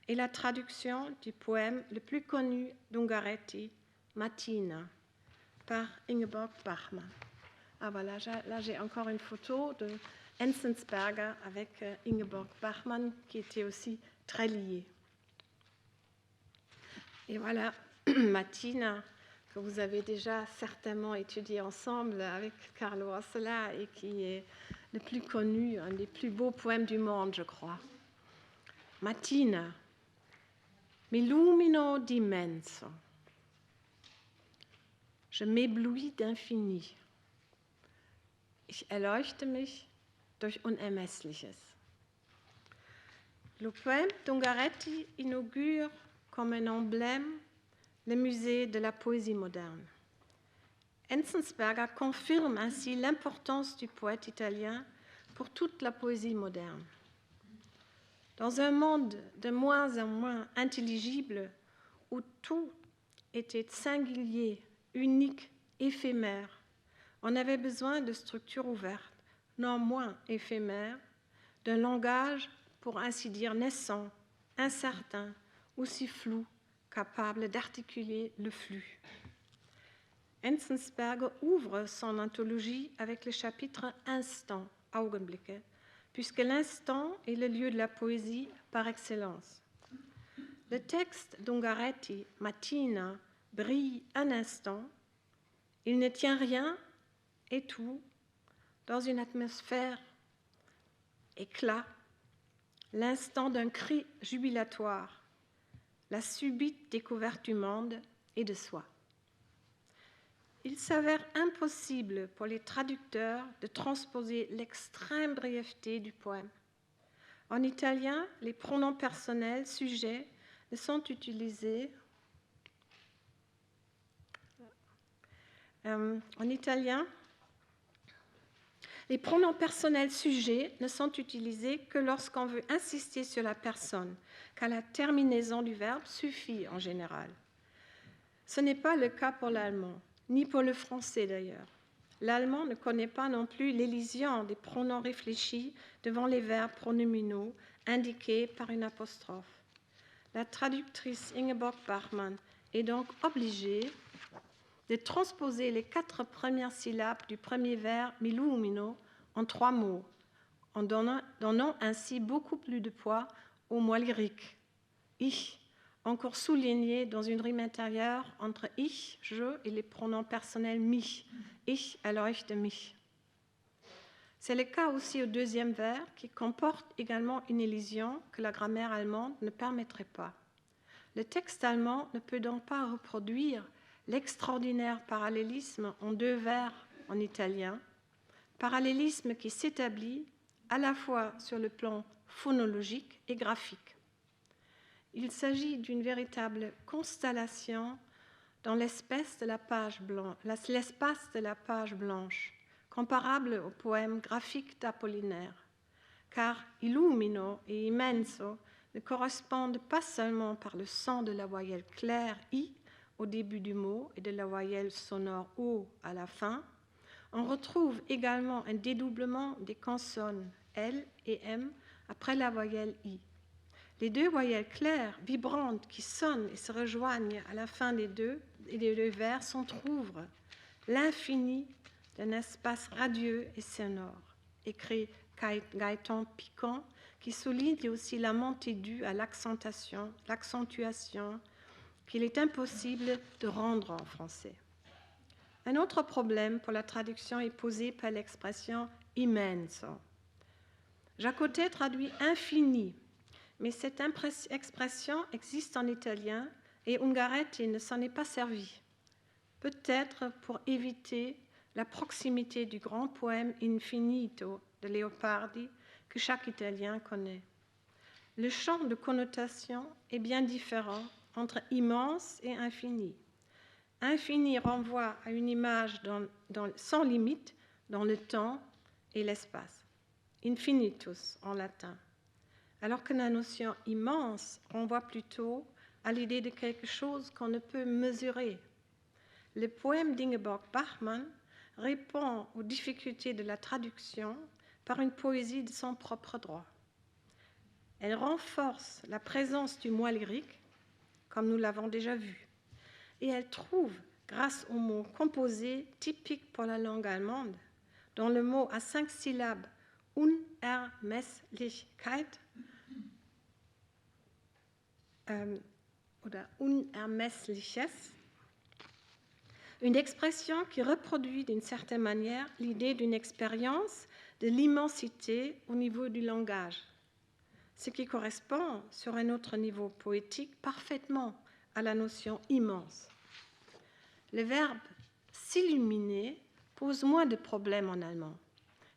Speaker 2: est la traduction du poème le plus connu d'Ungaretti, Mattina, par Ingeborg Bachmann. Ah voilà, là j'ai encore une photo de Enzensberger avec Ingeborg Bachmann qui était aussi très liée. Et voilà, Mattina, que vous avez déjà certainement étudié ensemble avec Carlo Ossola et qui est le plus connu, un des plus beaux poèmes du monde, je crois. Mattina, m'illumino d'immenso. Je m'éblouis d'infini. Ich erleuchte mich durch Unermessliches. Le poème d'Ungaretti inaugure comme un emblème le musée de la poésie moderne. Enzensberger confirme ainsi l'importance du poète italien pour toute la poésie moderne. Dans un monde de moins en moins intelligible, où tout était singulier, unique, éphémère, on avait besoin de structures ouvertes, non moins éphémères, d'un langage, pour ainsi dire, naissant, incertain, aussi flou, capable d'articuler le flux. Enzensberger ouvre son anthologie avec le chapitre Instant, Augenblicke, puisque l'instant est le lieu de la poésie par excellence. Le texte d'Ungaretti, Mattina, brille un instant, il ne tient rien et tout dans une atmosphère éclat, l'instant d'un cri jubilatoire, la subite découverte du monde et de soi. Il s'avère impossible pour les traducteurs de transposer l'extrême brièveté du poème. En italien, les pronoms personnels sujets ne sont utilisés. En italien, les pronoms personnels sujets ne sont utilisés que lorsqu'on veut insister sur la personne, car la terminaison du verbe suffit en général. Ce n'est pas le cas pour l'allemand, ni pour le français d'ailleurs. L'allemand ne connaît pas non plus l'élision des pronoms réfléchis devant les verbes pronominaux indiqués par une apostrophe. La traductrice Ingeborg Bachmann est donc obligée de transposer les 4 premières syllabes du premier verbe m'illumino en 3 mots, en donnant ainsi beaucoup plus de poids au mot lyrique. Ich, encore souligné dans une rime intérieure entre ich, je, et les pronoms personnels mich. Ich erleuchte mich. C'est le cas aussi au deuxième vers qui comporte également une élision que la grammaire allemande ne permettrait pas. Le texte allemand ne peut donc pas reproduire l'extraordinaire parallélisme en 2 vers en italien, parallélisme qui s'établit à la fois sur le plan phonologique et graphique. Il s'agit d'une véritable constellation dans l'espace de la page blanche, comparable au poème graphique d'Apollinaire, car illumino et immenso ne correspondent pas seulement par le son de la voyelle claire I au début du mot et de la voyelle sonore O à la fin. On retrouve également un dédoublement des consonnes L et M après la voyelle I. Les 2 voyelles claires, vibrantes, qui sonnent et se rejoignent à la fin des deux vers s'entr'ouvrent, l'infini d'un espace radieux et sonore, écrit Gaëtan Piquant, qui souligne aussi la montée due à l'accentuation qu'il est impossible de rendre en français. Un autre problème pour la traduction est posé par l'expression immenso. Jacotet traduit infini, mais cette expression existe en italien et Ungaretti ne s'en est pas servi. Peut-être pour éviter la proximité du grand poème Infinito de Leopardi que chaque Italien connaît. Le champ de connotation est bien différent entre immense et infini. Infini renvoie à une image sans limite dans le temps et l'espace. Infinitus en latin. Alors que la notion immense renvoie plutôt à l'idée de quelque chose qu'on ne peut mesurer. Le poème d'Ingeborg Bachmann répond aux difficultés de la traduction par une poésie de son propre droit. Elle renforce la présence du moi lyrique, comme nous l'avons déjà vu, et elle trouve, grâce au mot composé typique pour la langue allemande, dont le mot à 5 syllabes Unermesslichkeit oder Unermessliches, une expression qui reproduit d'une certaine manière l'idée d'une expérience de l'immensité au niveau du langage, ce qui correspond sur un autre niveau poétique parfaitement à la notion immense. Le verbe s'illuminer pose moins de problèmes en allemand.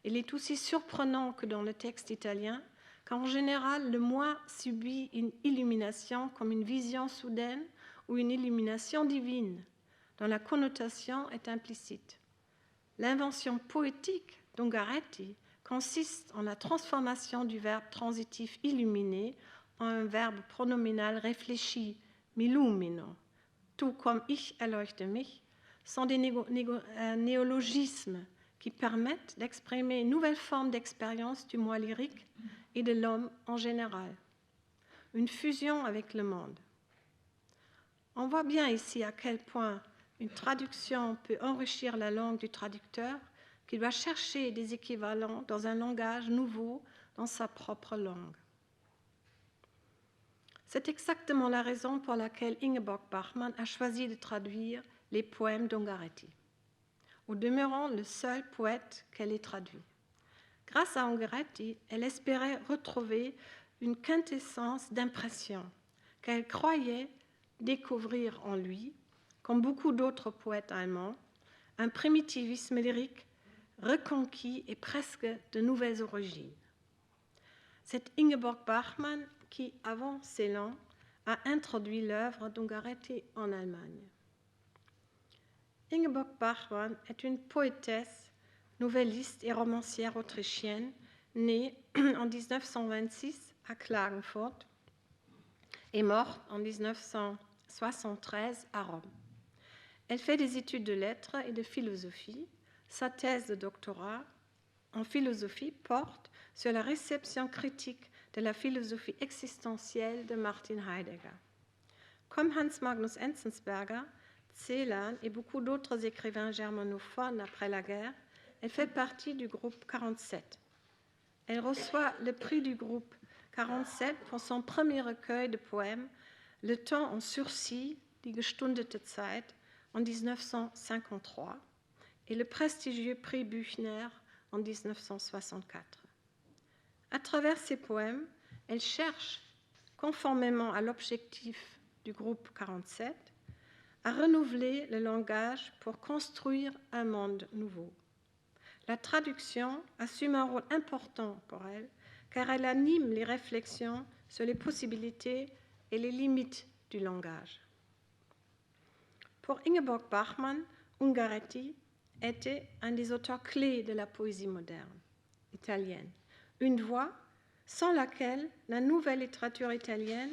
Speaker 2: Il est aussi surprenant que dans le texte italien, qu'en général, le moi subit une illumination comme une vision soudaine ou une illumination divine, dont la connotation est implicite. L'invention poétique d'Ungaretti consiste en la transformation du verbe transitif illuminer en un verbe pronominal réfléchi, m'illumino, tout comme ich erleuchte mich, sont des néologismes qui permettent d'exprimer une nouvelle forme d'expérience du moi lyrique et de l'homme en général, une fusion avec le monde. On voit bien ici à quel point une traduction peut enrichir la langue du traducteur qui doit chercher des équivalents dans un langage nouveau dans sa propre langue. C'est exactement la raison pour laquelle Ingeborg Bachmann a choisi de traduire les poèmes d'Ungaretti, au demeurant le seul poète qu'elle ait traduit. Grâce à Ungaretti, elle espérait retrouver une quintessence d'impression qu'elle croyait découvrir en lui, comme beaucoup d'autres poètes allemands, un primitivisme lyrique reconquis et presque de nouvelles origines. C'est Ingeborg Bachmann qui, avant Celan, a introduit l'œuvre d'Ungaretti en Allemagne. Ingeborg Bachmann est une poétesse, novelliste et romancière autrichienne, née en 1926 à Klagenfurt et morte en 1973 à Rome. Elle fait des études de lettres et de philosophie. Sa thèse de doctorat en philosophie porte sur la réception critique de la philosophie existentielle de Martin Heidegger. Comme Hans Magnus Enzensberger, Celan et beaucoup d'autres écrivains germanophones après la guerre, elle fait partie du groupe 47. Elle reçoit le prix du groupe 47 pour son premier recueil de poèmes, Le temps en sursis, Die gestundete Zeit, en 1953, et le prestigieux prix Büchner en 1964. À travers ses poèmes, elle cherche, conformément à l'objectif du groupe 47, à renouveler le langage pour construire un monde nouveau. La traduction assume un rôle important pour elle, car elle anime les réflexions sur les possibilités et les limites du langage. Pour Ingeborg Bachmann, Ungaretti était un des auteurs clés de la poésie moderne italienne, une voix sans laquelle la nouvelle littérature italienne,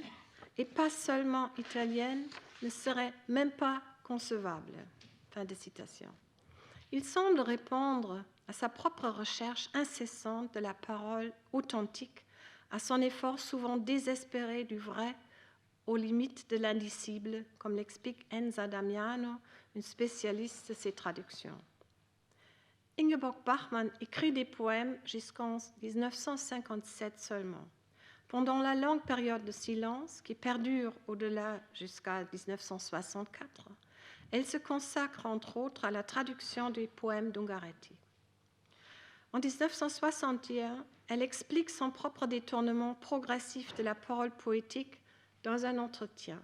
Speaker 2: et pas seulement italienne, ne serait même pas concevable. Fin de citation. Il semble répondre à sa propre recherche incessante de la parole authentique, à son effort souvent désespéré du vrai aux limites de l'indicible, comme l'explique Enza Damiano, une spécialiste de ces traductions. Ingeborg Bachmann écrit des poèmes jusqu'en 1957 seulement. Pendant la longue période de silence qui perdure au-delà jusqu'à 1964, elle se consacre entre autres à la traduction des poèmes d'Ungaretti. En 1961, elle explique son propre détournement progressif de la parole poétique dans un entretien.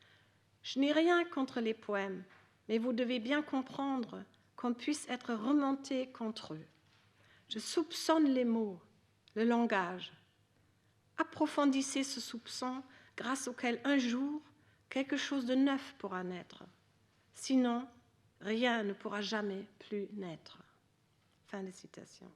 Speaker 2: « Je n'ai rien contre les poèmes, mais vous devez bien comprendre qu'on puisse être remonté contre eux. Je soupçonne les mots, le langage. Approfondissez ce soupçon grâce auquel un jour, quelque chose de neuf pourra naître. Sinon, rien ne pourra jamais plus naître. » Fin de citation.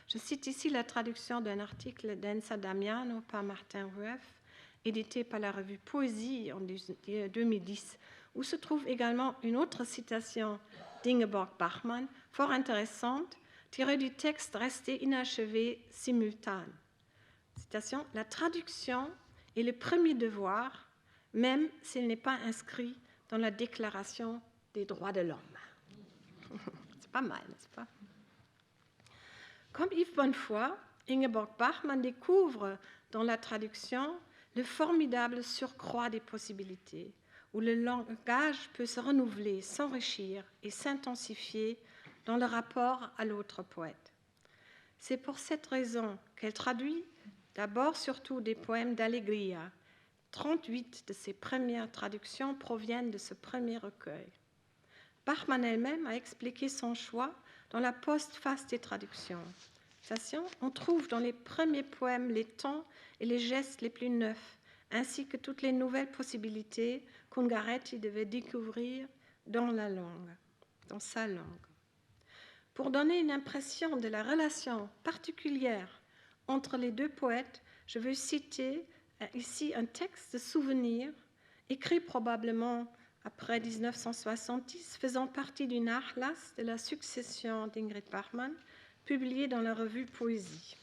Speaker 2: Je cite ici la traduction d'un article d'Enza Damiano par Martin Rueff, édité par la revue Poésie en 2010, où se trouve également une autre citation d'Ingeborg Bachmann, fort intéressante, tirée du texte resté inachevé simultane. Citation, « La traduction est le premier devoir, même s'il n'est pas inscrit dans la Déclaration des droits de l'homme. » C'est pas mal, n'est-ce pas? Comme Yves Bonnefoy, Ingeborg Bachmann découvre dans la traduction le formidable surcroît des possibilités, où le langage peut se renouveler, s'enrichir et s'intensifier dans le rapport à l'autre poète. C'est pour cette raison qu'elle traduit d'abord surtout des poèmes d'Allegria. 38 de ses premières traductions proviennent de ce premier recueil. Bachmann elle-même a expliqué son choix dans la postface des traductions. On trouve dans les premiers poèmes les tons et les gestes les plus neufs, ainsi que toutes les nouvelles possibilités qu'Ungaretti devait découvrir dans sa langue. Pour donner une impression de la relation particulière entre les deux poètes, je veux citer ici un texte de souvenir, écrit probablement après 1970, faisant partie du Nachlass de la succession d'Ingrid Bachmann, publié dans la revue Poésie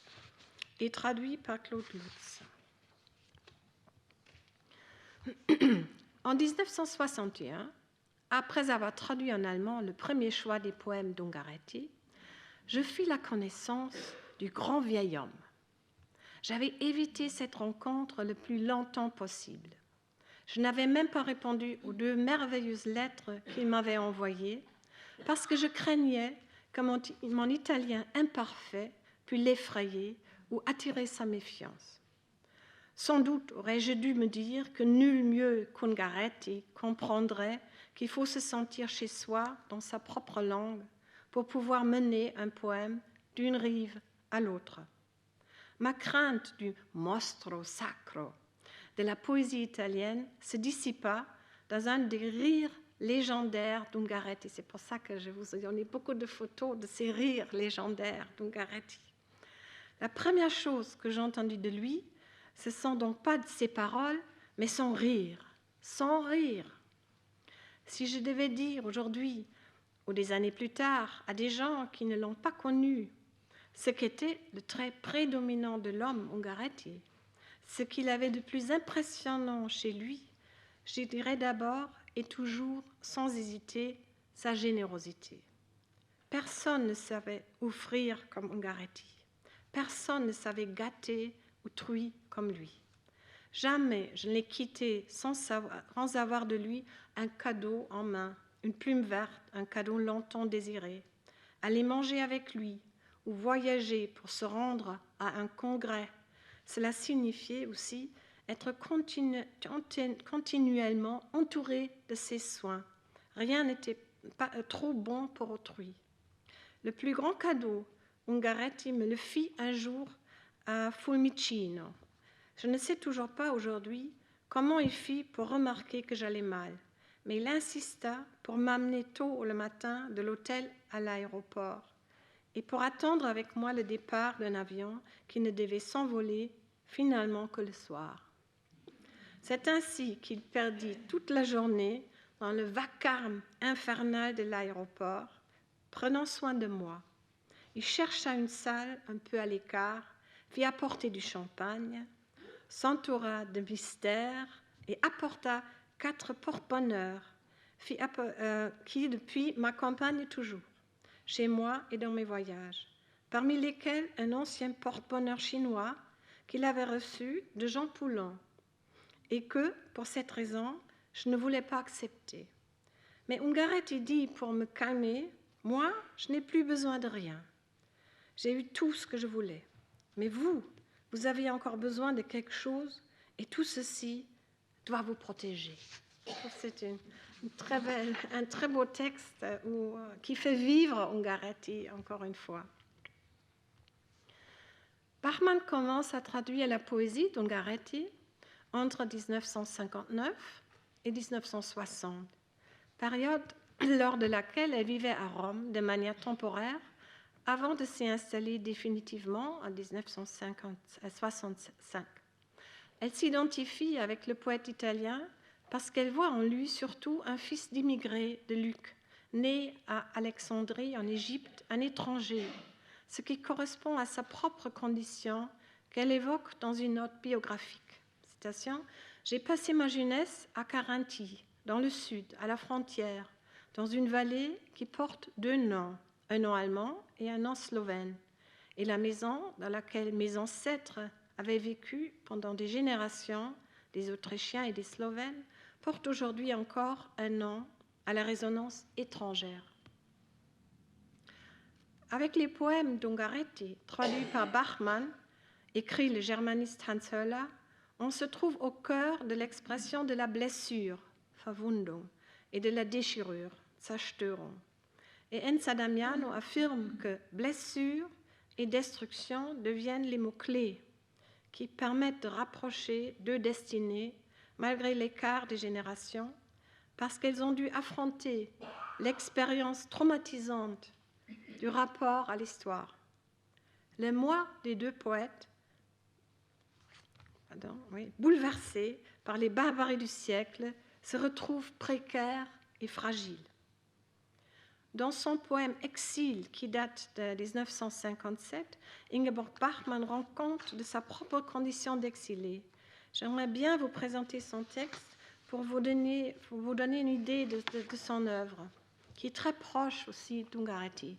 Speaker 2: et traduit par Claude Lutz. En 1961, après avoir traduit en allemand le premier choix des poèmes d'Ungaretti, je fis la connaissance du grand vieil homme. J'avais évité cette rencontre le plus longtemps possible. Je n'avais même pas répondu aux 2 merveilleuses lettres qu'il m'avait envoyées parce que je craignais que mon italien imparfait pût l'effrayer ou attirer sa méfiance. Sans doute aurais-je dû me dire que nul mieux qu'Ungaretti comprendrait qu'il faut se sentir chez soi dans sa propre langue pour pouvoir mener un poème d'une rive à l'autre. Ma crainte du mostro sacro de la poésie italienne se dissipa dans un des rires légendaires d'Ungaretti. C'est pour ça que je vous ai donné beaucoup de photos de ces rires légendaires d'Ungaretti. La première chose que j'ai entendue de lui, ce ne sont donc pas ses paroles, mais son rire. Son rire. Si je devais dire aujourd'hui, ou des années plus tard, à des gens qui ne l'ont pas connu, ce qu'était le trait prédominant de l'homme Ungaretti, ce qu'il avait de plus impressionnant chez lui, je dirais d'abord et toujours, sans hésiter, sa générosité. Personne ne savait offrir comme Ungaretti. Personne ne savait gâter autrui comme lui. Jamais je ne l'ai quitté sans avoir de lui un cadeau en main, une plume verte, un cadeau longtemps désiré. Aller manger avec lui ou voyager pour se rendre à un congrès, cela signifiait aussi être continuellement entouré de ses soins. Rien n'était pas trop bon pour autrui. Le plus grand cadeau, Ungaretti me le fit un jour à Fiumicino. Je ne sais toujours pas aujourd'hui comment il fit pour remarquer que j'allais mal, mais il insista pour m'amener tôt le matin de l'hôtel à l'aéroport et pour attendre avec moi le départ d'un avion qui ne devait s'envoler finalement que le soir. C'est ainsi qu'il perdit toute la journée dans le vacarme infernal de l'aéroport, prenant soin de moi. Il chercha une salle un peu à l'écart, fit apporter du champagne, s'entoura de mystères et apporta 4 porte-bonheur qui depuis m'accompagnent toujours, chez moi et dans mes voyages, parmi lesquels un ancien porte-bonheur chinois qu'il avait reçu de Jean Poulon et que, pour cette raison, je ne voulais pas accepter. Mais Ungaretti dit, pour me calmer, « Moi, je n'ai plus besoin de rien. J'ai eu tout ce que je voulais. Mais vous avez encore besoin de quelque chose et tout ceci doit vous protéger. » C'est un très beau texte qui fait vivre Ungaretti, encore une fois. Bachmann commence à traduire la poésie d'Ungaretti entre 1959 et 1960, période lors de laquelle elle vivait à Rome de manière temporaire avant de s'y installer définitivement en 1965. Elle s'identifie avec le poète italien parce qu'elle voit en lui surtout un fils d'immigré de Luc, né à Alexandrie en Égypte, un étranger, ce qui correspond à sa propre condition qu'elle évoque dans une note biographique. Citation, « J'ai passé ma jeunesse à Carinthie, dans le sud, à la frontière, dans une vallée qui porte 2 noms, un nom allemand et un nom slovène, et la maison dans laquelle mes ancêtres avaient vécu pendant des générations, des Autrichiens et des Slovènes, porte aujourd'hui encore un nom à la résonance étrangère. » Avec les poèmes d'Ungaretti, traduits par Bachmann, écrit le germaniste Hans Höller, on se trouve au cœur de l'expression de la blessure, Verwundung, et de la déchirure, Zerstörung. Et Enza Damiano affirme que blessure et destruction deviennent les mots-clés qui permettent de rapprocher 2 destinées malgré l'écart des générations, parce qu'elles ont dû affronter l'expérience traumatisante du rapport à l'histoire. Le moi des 2 poètes, bouleversés par les barbaries du siècle, se retrouve précaire et fragile. Dans son poème « Exil » qui date de 1957, Ingeborg Bachmann rend compte de sa propre condition d'exilé. J'aimerais bien vous présenter son texte pour vous donner une idée de son œuvre, qui est très proche aussi d'Ungaretti.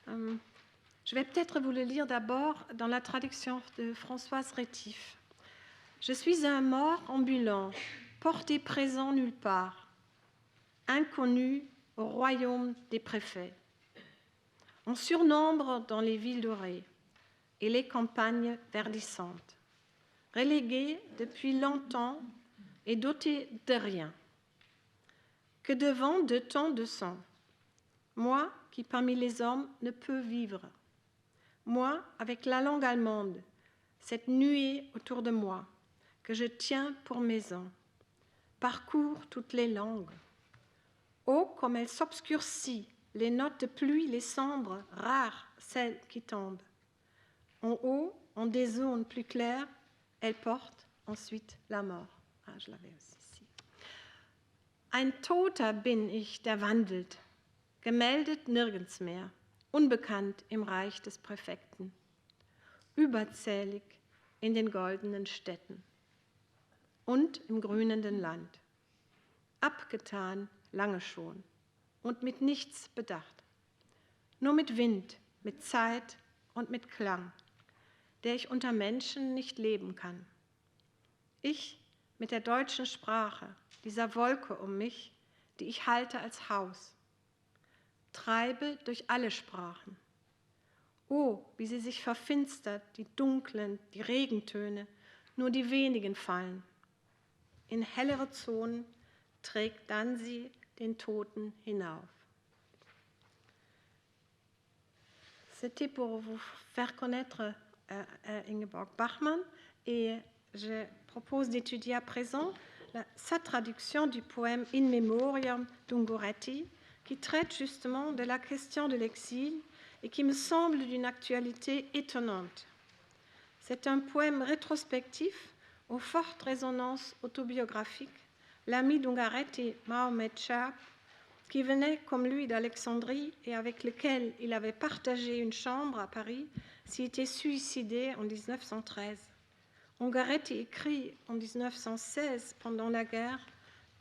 Speaker 2: Je vais peut-être vous le lire d'abord dans la traduction de Françoise Rétif. « Je suis un mort ambulant, porté présent nulle part, inconnu au royaume des préfets. On surnombre dans les villes dorées et les campagnes verdissantes, relégué depuis longtemps et doté de rien, que devant 2 temps de sang, moi qui parmi les hommes ne peux vivre, moi avec la langue allemande, cette nuée autour de moi, que je tiens pour maison, parcours toutes les langues. Oh, comme elle s'obscurcit, les notes de pluie, les sombres, rares, celles qui tombent. En haut, en des zones plus claires, elle porte ensuite la mort. Ah, je l'avais aussi ici. Ein Toter bin ich, der wandelt, gemeldet nirgends mehr, unbekannt im Reich des Präfekten, überzählig in den goldenen Städten und im grünenden Land, abgetan lange schon und mit nichts bedacht, nur mit Wind, mit Zeit und mit Klang, der ich unter Menschen nicht leben kann. Ich mit der deutschen Sprache, dieser Wolke um mich, die ich halte als Haus, treibe durch alle Sprachen. Oh, wie sie sich verfinstert, die dunklen, die Regentöne, nur die wenigen fallen. In hellere Zonen trägt dann sie den Toten hinauf. C'était pour vous faire connaître Ingeborg Bachmann et je propose d'étudier à présent sa traduction du poème In Memoriam d'Ungaretti qui traite justement de la question de l'exil et qui me semble d'une actualité étonnante. C'est un poème rétrospectif aux fortes résonances autobiographiques. L'ami d'Ungaretti, Mahomet Chahab, qui venait comme lui d'Alexandrie et avec lequel il avait partagé une chambre à Paris, s'y était suicidé en 1913. Ungaretti écrit en 1916, pendant la guerre,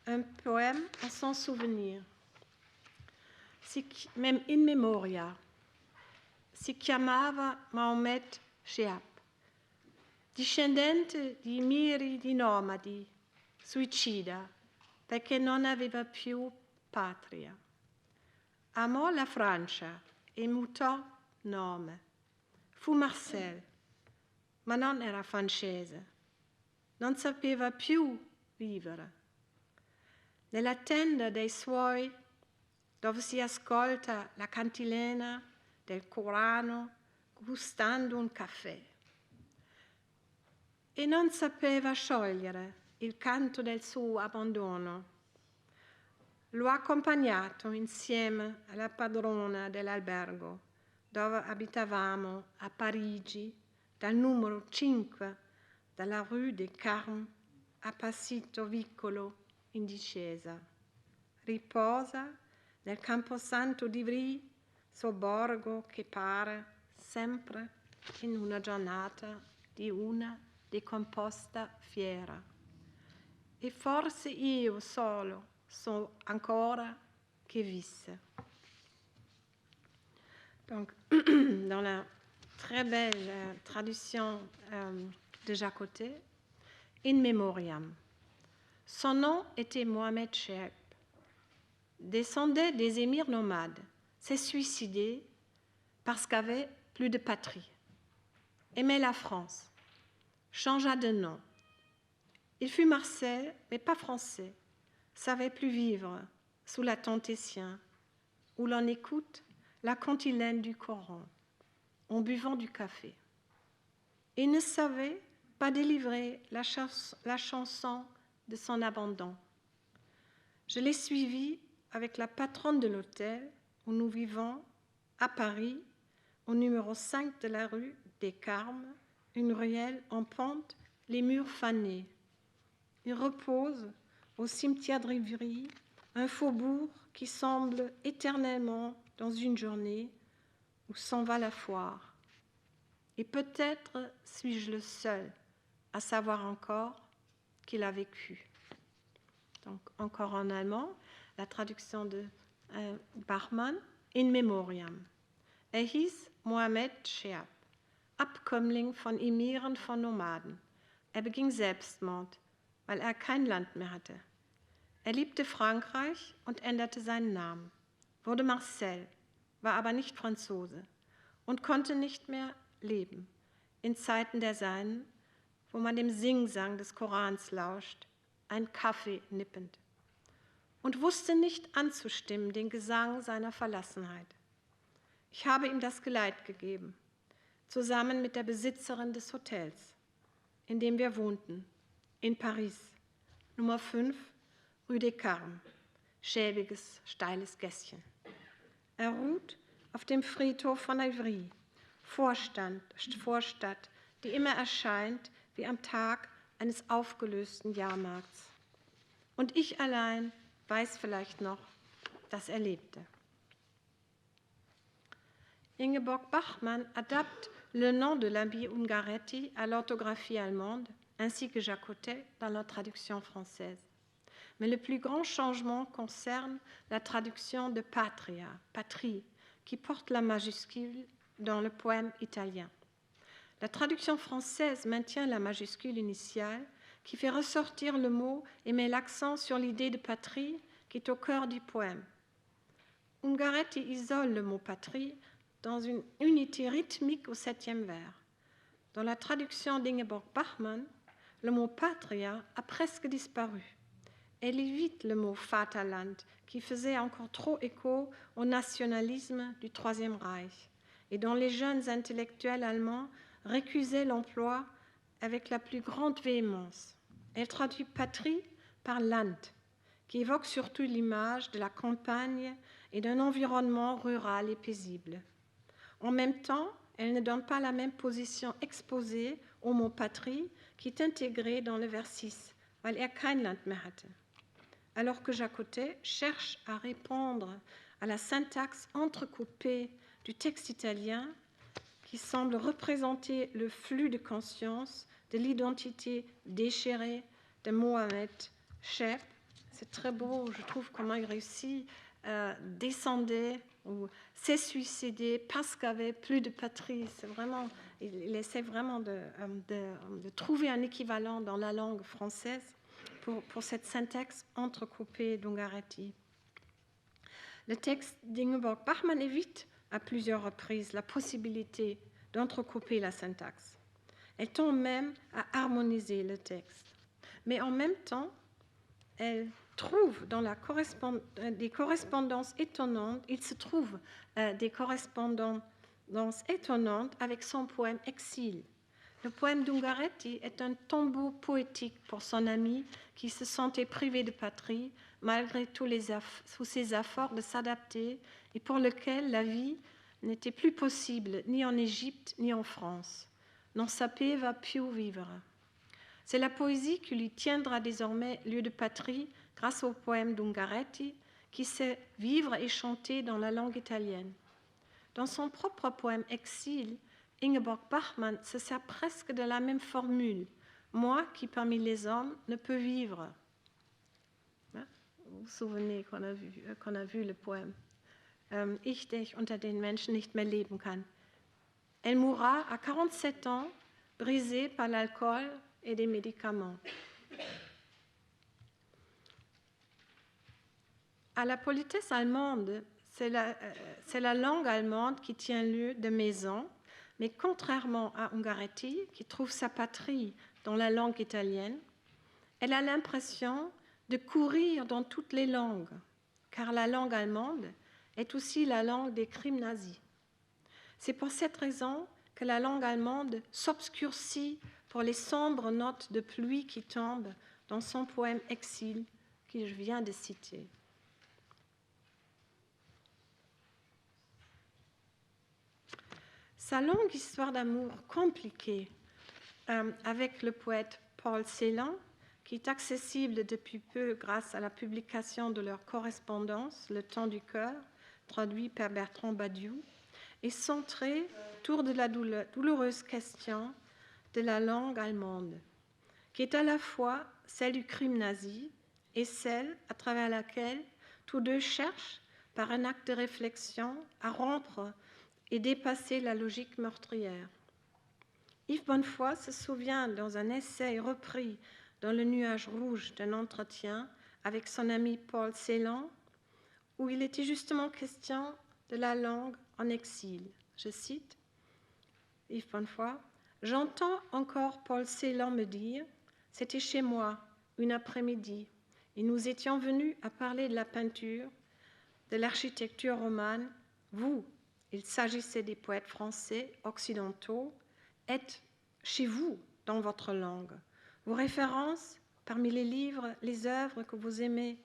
Speaker 2: un poème en son souvenir. Même in memoria, si chiamava Mahomet Chahab, discendente di miridi nomadi, suicida, perché non aveva più patria. Amò la Francia e mutò nome. Fu Marcel, ma non era francese. Non sapeva più vivere. Nella tenda dei suoi, dove si ascolta la cantilena del Corano, gustando un caffè. E non sapeva sciogliere il canto del suo abbandono. L'ho accompagnato insieme alla padrona dell'albergo, dove abitavamo a Parigi, dal numero 5 dalla rue des Carmes a Passito Vicolo in discesa. Riposa nel Camposanto di Ivry, sobborgo che pare sempre in una giornata di una decomposta fiera. E forse io solo so ancora che visse. Donc, dans la très belle traduction de Jacotet, In Memoriam. Son nom était Mohamed Chehab. Descendait des émirs nomades, s'est suicidé parce qu'avait plus de patrie. Aimait la France, changea de nom. Il fut Marseille, mais pas français, savait plus vivre sous la Tantétien, où l'on écoute la cantilène du Coran, en buvant du café. Il ne savait pas délivrer la chanson de son abandon. Je l'ai suivi avec la patronne de l'hôtel où nous vivons, à Paris, au numéro 5 de la rue des Carmes, une ruelle en pente, les murs fanés. Il repose au cimetière de Rivry, un faubourg qui semble éternellement dans une journée où s'en va la foire. Et peut-être suis-je le seul à savoir encore qu'il a vécu. Donc, encore en allemand, la traduction de Bachmann, In Memoriam. Hieß Mohamed Chehab, Abkömmling von Emiren von Nomaden. Beging Selbstmord, weil kein Land mehr hatte. Liebte Frankreich und änderte seinen Namen, wurde Marcel, war aber nicht Franzose und konnte nicht mehr leben, in Zeiten der Seinen, wo man dem Singsang des Korans lauscht, einen Kaffee nippend, und wusste nicht anzustimmen den Gesang seiner Verlassenheit. Ich habe ihm das Geleit gegeben, zusammen mit der Besitzerin des Hotels, in dem wir wohnten, in Paris, Nummer 5, Rue des Carmes, schäbiges, steiles Gässchen. Er ruht auf dem Friedhof von Ivry, Vorstadt, die immer erscheint wie am Tag eines aufgelösten Jahrmarkts. Und ich allein weiß vielleicht noch, dass er lebte. Ingeborg Bachmann adapte le nom de l'Abbé Ungaretti à l'orthographie allemande, ainsi que Jacotet dans la traduction française. Mais le plus grand changement concerne la traduction de patria, patrie, qui porte la majuscule dans le poème italien. La traduction française maintient la majuscule initiale qui fait ressortir le mot et met l'accent sur l'idée de patrie qui est au cœur du poème. Ungaretti isole le mot patrie dans une unité rythmique au 7e vers. Dans la traduction d'Ingeborg Bachmann, le mot patria a presque disparu. Elle évite le mot Vaterland qui faisait encore trop écho au nationalisme du Troisième Reich et dont les jeunes intellectuels allemands récusaient l'emploi avec la plus grande véhémence. Elle traduit patrie par Land, qui évoque surtout l'image de la campagne et d'un environnement rural et paisible. En même temps, elle ne donne pas la même position exposée au mot patrie qui est intégré dans le vers 6, weil kein Land mehr hatte. Alors que Jacotet cherche à répondre à la syntaxe entrecoupée du texte italien qui semble représenter le flux de conscience de l'identité déchirée de Mohamed Chehab. C'est très beau, je trouve, comment il réussit à descendre ou s'est suicidé parce qu'il n'y avait plus de patrie. C'est vraiment il essaie vraiment de trouver un équivalent dans la langue française pour cette syntaxe entrecoupée d'Ungaretti. Le texte d'Ingeborg Bachmann évite à plusieurs reprises la possibilité d'entrecouper la syntaxe. Elle tend même à harmoniser le texte. Mais en même temps, elle trouve dans des correspondances étonnantes, il se trouve des correspondances étonnantes avec son poème Exil. Le poème d'Ungaretti est un tombeau poétique pour son ami qui se sentait privé de patrie malgré tous ses efforts de s'adapter et pour lequel la vie n'était plus possible ni en Égypte ni en France. Non sapeva più vivere. C'est la poésie qui lui tiendra désormais lieu de patrie grâce au poème d'Ungaretti qui sait vivre et chanter dans la langue italienne. Dans son propre poème Exil, Ingeborg Bachmann se sert presque de la même formule. Moi qui parmi les hommes ne peux vivre. Vous vous souvenez qu'on a vu le poème. Ich, der ich unter den Menschen nicht mehr leben kann. Elle mourra à 47 ans, brisée par l'alcool et des médicaments. À la politesse allemande, c'est la langue allemande qui tient lieu de maison, mais contrairement à Ungaretti, qui trouve sa patrie dans la langue italienne, elle a l'impression de courir dans toutes les langues, car la langue allemande est aussi la langue des crimes nazis. C'est pour cette raison que la langue allemande s'obscurcit pour les sombres notes de pluie qui tombent dans son poème Exil que je viens de citer. Sa longue histoire d'amour compliquée avec le poète Paul Celan, qui est accessible depuis peu grâce à la publication de leur correspondance, Le temps du cœur, traduit par Bertrand Badiou, est centrée autour de la douloureuse question de la langue allemande, qui est à la fois celle du crime nazi et celle à travers laquelle tous deux cherchent, par un acte de réflexion, à rompre et dépasser la logique meurtrière. Yves Bonnefoy se souvient dans un essai repris dans Le nuage rouge d'un entretien avec son ami Paul Celan, où il était justement question de la langue en exil. Je cite Yves Bonnefoy, « J'entends encore Paul Celan me dire « C'était chez moi, une après-midi, et nous étions venus à parler de la peinture, de l'architecture romane. Vous, il s'agissait des poètes français occidentaux, êtes chez vous dans votre langue. Vos références, parmi les livres, les œuvres que vous aimez.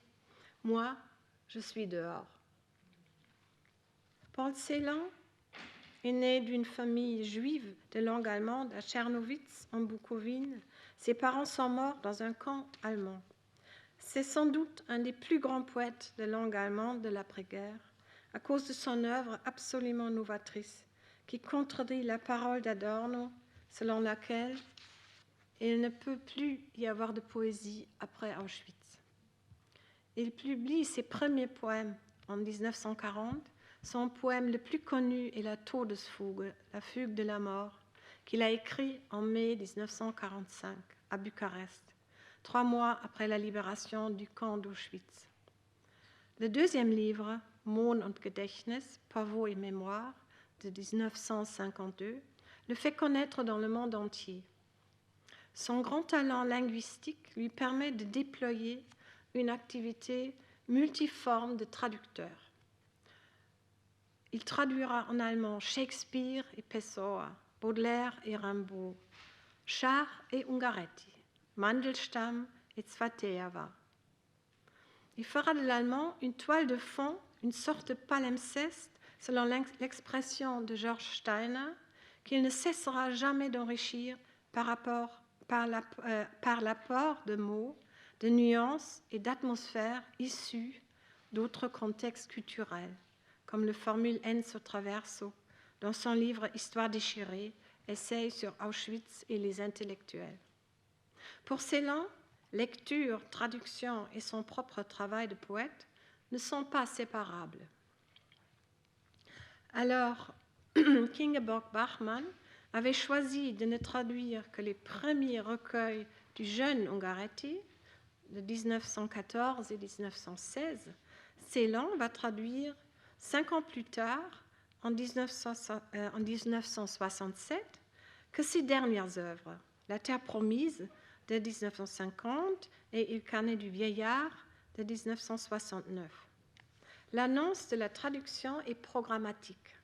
Speaker 2: Moi, je suis dehors. » Paul Celan est né d'une famille juive de langue allemande à Tchernowitz, en Bukovine. Ses parents sont morts dans un camp allemand. C'est sans doute un des plus grands poètes de langue allemande de l'après-guerre, à cause de son œuvre absolument novatrice, qui contredit la parole d'Adorno, selon laquelle il ne peut plus y avoir de poésie après Auschwitz. Il publie ses premiers poèmes en 1940. Son poème le plus connu est la Todesfuge, la fugue de la mort, qu'il a écrit en mai 1945 à Bucarest, 3 mois après la libération du camp d'Auschwitz. Le deuxième livre, Mohn und Gedächtnis, Pavot et Mémoire, de 1952, le fait connaître dans le monde entier. Son grand talent linguistique lui permet de déployer une activité multiforme de traducteur. Il traduira en allemand Shakespeare et Pessoa, Baudelaire et Rimbaud, Char et Ungaretti, Mandelstam et Tsvateava. Il fera de l'allemand une toile de fond, une sorte de palimpseste, selon l'expression de George Steiner, qu'il ne cessera jamais d'enrichir par l'apport de mots, de nuances et d'atmosphères issues d'autres contextes culturels, comme le formule Enzo Traverso dans son livre Histoire déchirée, essai sur Auschwitz et les intellectuels. Pour Celan, lecture, traduction et son propre travail de poète ne sont pas séparables. Alors qu'Ingeborg Bachmann avait choisi de ne traduire que les premiers recueils du jeune Ungaretti de 1914 et 1916, Celan va traduire 5 ans plus tard, en 1967, que ses dernières œuvres, La Terre promise de 1950 et Il carnet du vieillard de 1969. L'annonce de la traduction est programmatique.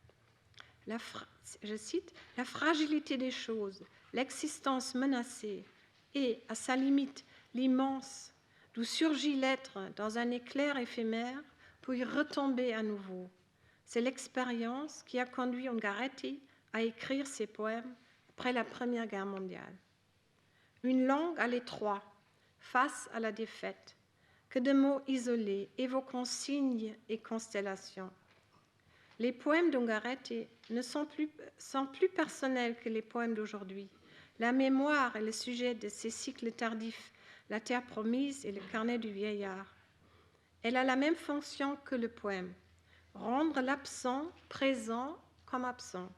Speaker 2: Je cite, « La fragilité des choses, l'existence menacée et, à sa limite, l'immense, d'où surgit l'être dans un éclair éphémère pour y retomber à nouveau. C'est l'expérience qui a conduit Ungaretti à écrire ses poèmes après la Première Guerre mondiale. Une langue à l'étroit, face à la défaite, que de mots isolés évoquant signes et constellations. Les poèmes d'Ungaretti ne sont plus personnels que les poèmes d'aujourd'hui. La mémoire est le sujet de ces cycles tardifs, La Terre promise et Le carnet du vieillard. Elle a la même fonction que le poème, rendre l'absent présent comme absent.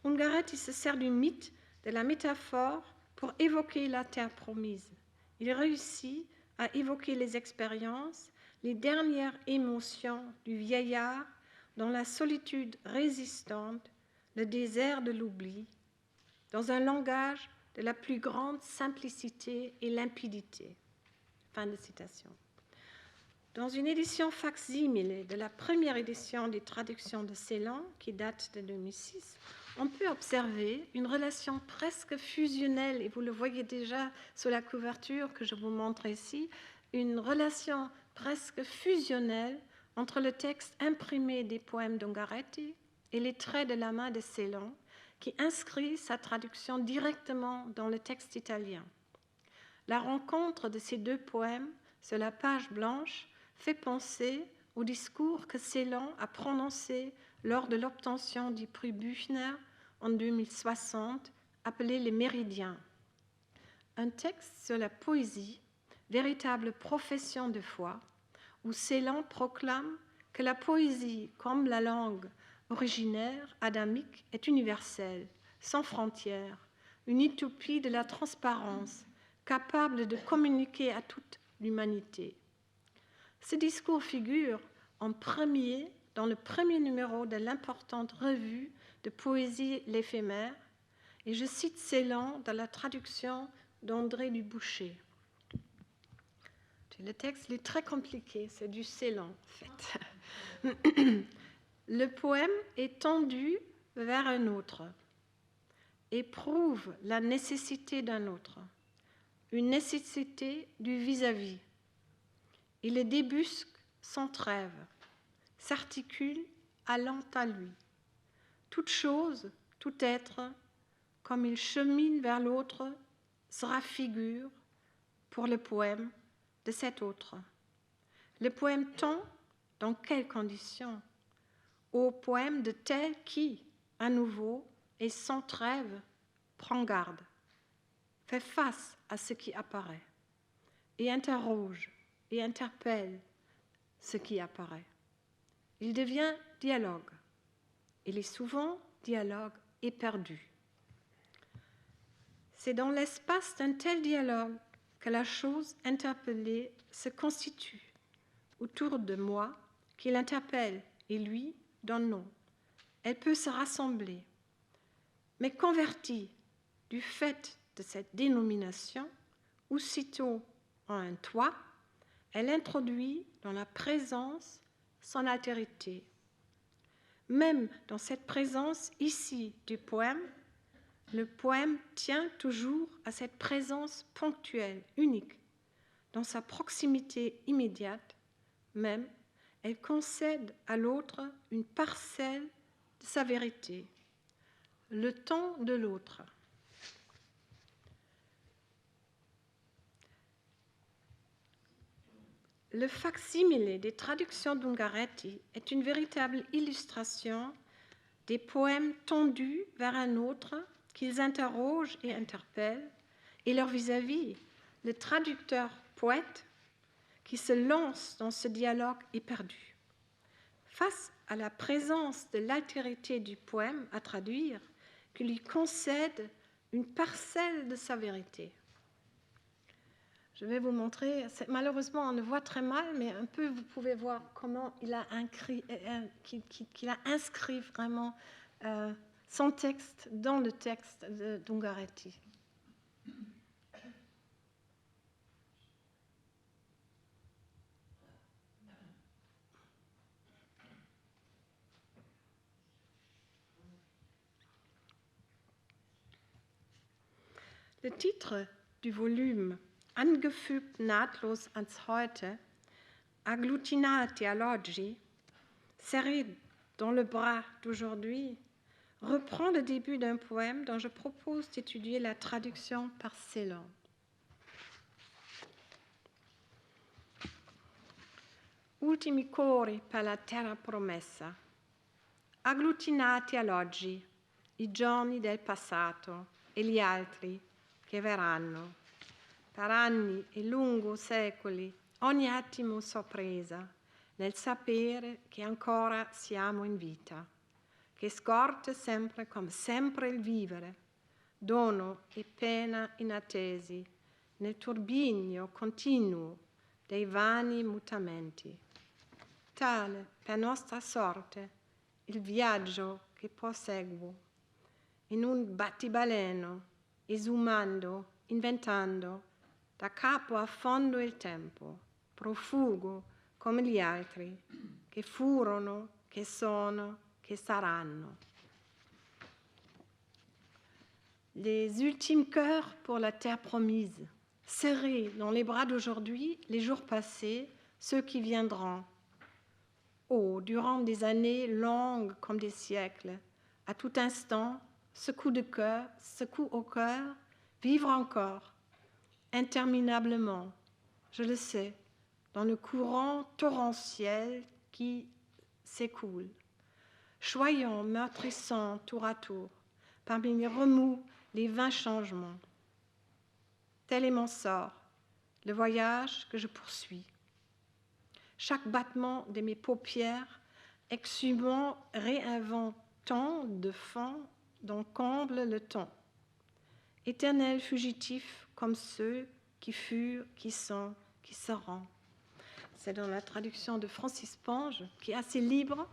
Speaker 2: Ungaretti se sert du mythe, de la métaphore, pour évoquer la terre promise. Il réussit à évoquer les expériences, les dernières émotions du vieillard dans la solitude résistante, le désert de l'oubli, dans un langage de la plus grande simplicité et limpidité. Fin de citation. Dans une édition facsimile de la première édition des traductions de Celan, qui date de 2006, on peut observer une relation presque fusionnelle, et vous le voyez déjà sur la couverture que je vous montre ici, une relation presque fusionnelle entre le texte imprimé des poèmes d'Ungaretti et les traits de la main de Celan, qui inscrit sa traduction directement dans le texte italien. La rencontre de ces deux poèmes sur la page blanche fait penser au discours que Celan a prononcé lors de l'obtention du prix Büchner en 2060, appelé Les Méridiens. Un texte sur la poésie, véritable profession de foi, où Celan proclame que la poésie, comme la langue originaire adamique, est universelle, sans frontières, une utopie de la transparence, capable de communiquer à toute l'humanité. Ce discours figure en premier dans le premier numéro de l'importante revue de poésie L'Éphémère, et je cite Celan dans la traduction d'André Duboucher. Le texte est très compliqué, c'est du Celan en fait. Le poème est tendu vers un autre, éprouve la nécessité d'un autre, une nécessité du vis-à-vis. Il le débusque sans trêve, s'articule allant à lui. Toute chose, tout être, comme il chemine vers l'autre, sera figure, pour le poème, de cet autre. Le poème tend, dans quelles conditions, au poème de tel qui, à nouveau, et sans trêve, prend garde, fait face à ce qui apparaît, et interroge, et interpelle ce qui apparaît. Il devient dialogue. Il est souvent dialogue éperdu. C'est dans l'espace d'un tel dialogue que la chose interpellée se constitue autour de moi, qui l'interpelle et lui donne nom. Elle peut se rassembler, mais convertie du fait de cette dénomination, aussitôt en un toi, elle introduit dans la présence son altérité. Même dans cette présence ici du poème, le poème tient toujours à cette présence ponctuelle, unique. Dans sa proximité immédiate, même, elle concède à l'autre une parcelle de sa vérité, le temps de l'autre. Le facsimile des traductions d'Ungaretti est une véritable illustration des poèmes tendus vers un autre qu'ils interrogent et interpellent, et leur vis-à-vis, le traducteur poète qui se lance dans ce dialogue éperdu. Face à la présence de l'altérité du poème à traduire, qui lui concède une parcelle de sa vérité. Je vais vous montrer, malheureusement on le voit très mal, mais un peu vous pouvez voir comment il a inscrit vraiment son texte dans le texte d'Ungaretti. Le titre du volume Angefügt nahtlos ans Heute, Agglutinati all'oggi, serré dans le bras d'aujourd'hui, reprend le début d'un poème dont je propose d'étudier la traduction par Celan. Ultimi cori per la terra promessa, agglutinati all'oggi, i giorni del passato e gli altri che verranno. Per anni e lungo secoli, ogni attimo sorpresa nel sapere che ancora siamo in vita, che scorte sempre come sempre il vivere, dono e pena inattesi, nel turbinio continuo dei vani mutamenti. Tale per nostra sorte il viaggio che proseguo, in un battibaleno, esumando, inventando, da capo a fondo il tempo, profugo come gli altri, che furono, che sono, che saranno. Les ultimes cœurs pour la terre promise, serrés dans les bras d'aujourd'hui, les jours passés, ceux qui viendront. Oh, durant des années longues comme des siècles, à tout instant, ce coup au cœur, vivre encore, interminablement, je le sais, dans le courant torrentiel qui s'écoule, choyant, meurtrissant tour à tour, parmi les remous, les vains changements. Tel est mon sort, le voyage que je poursuis. Chaque battement de mes paupières, exhumant, réinventant de fond dont comble le temps. Éternel fugitif comme ceux qui furent, qui sont, qui seront. C'est dans la traduction de Francis Ponge, qui est assez libre.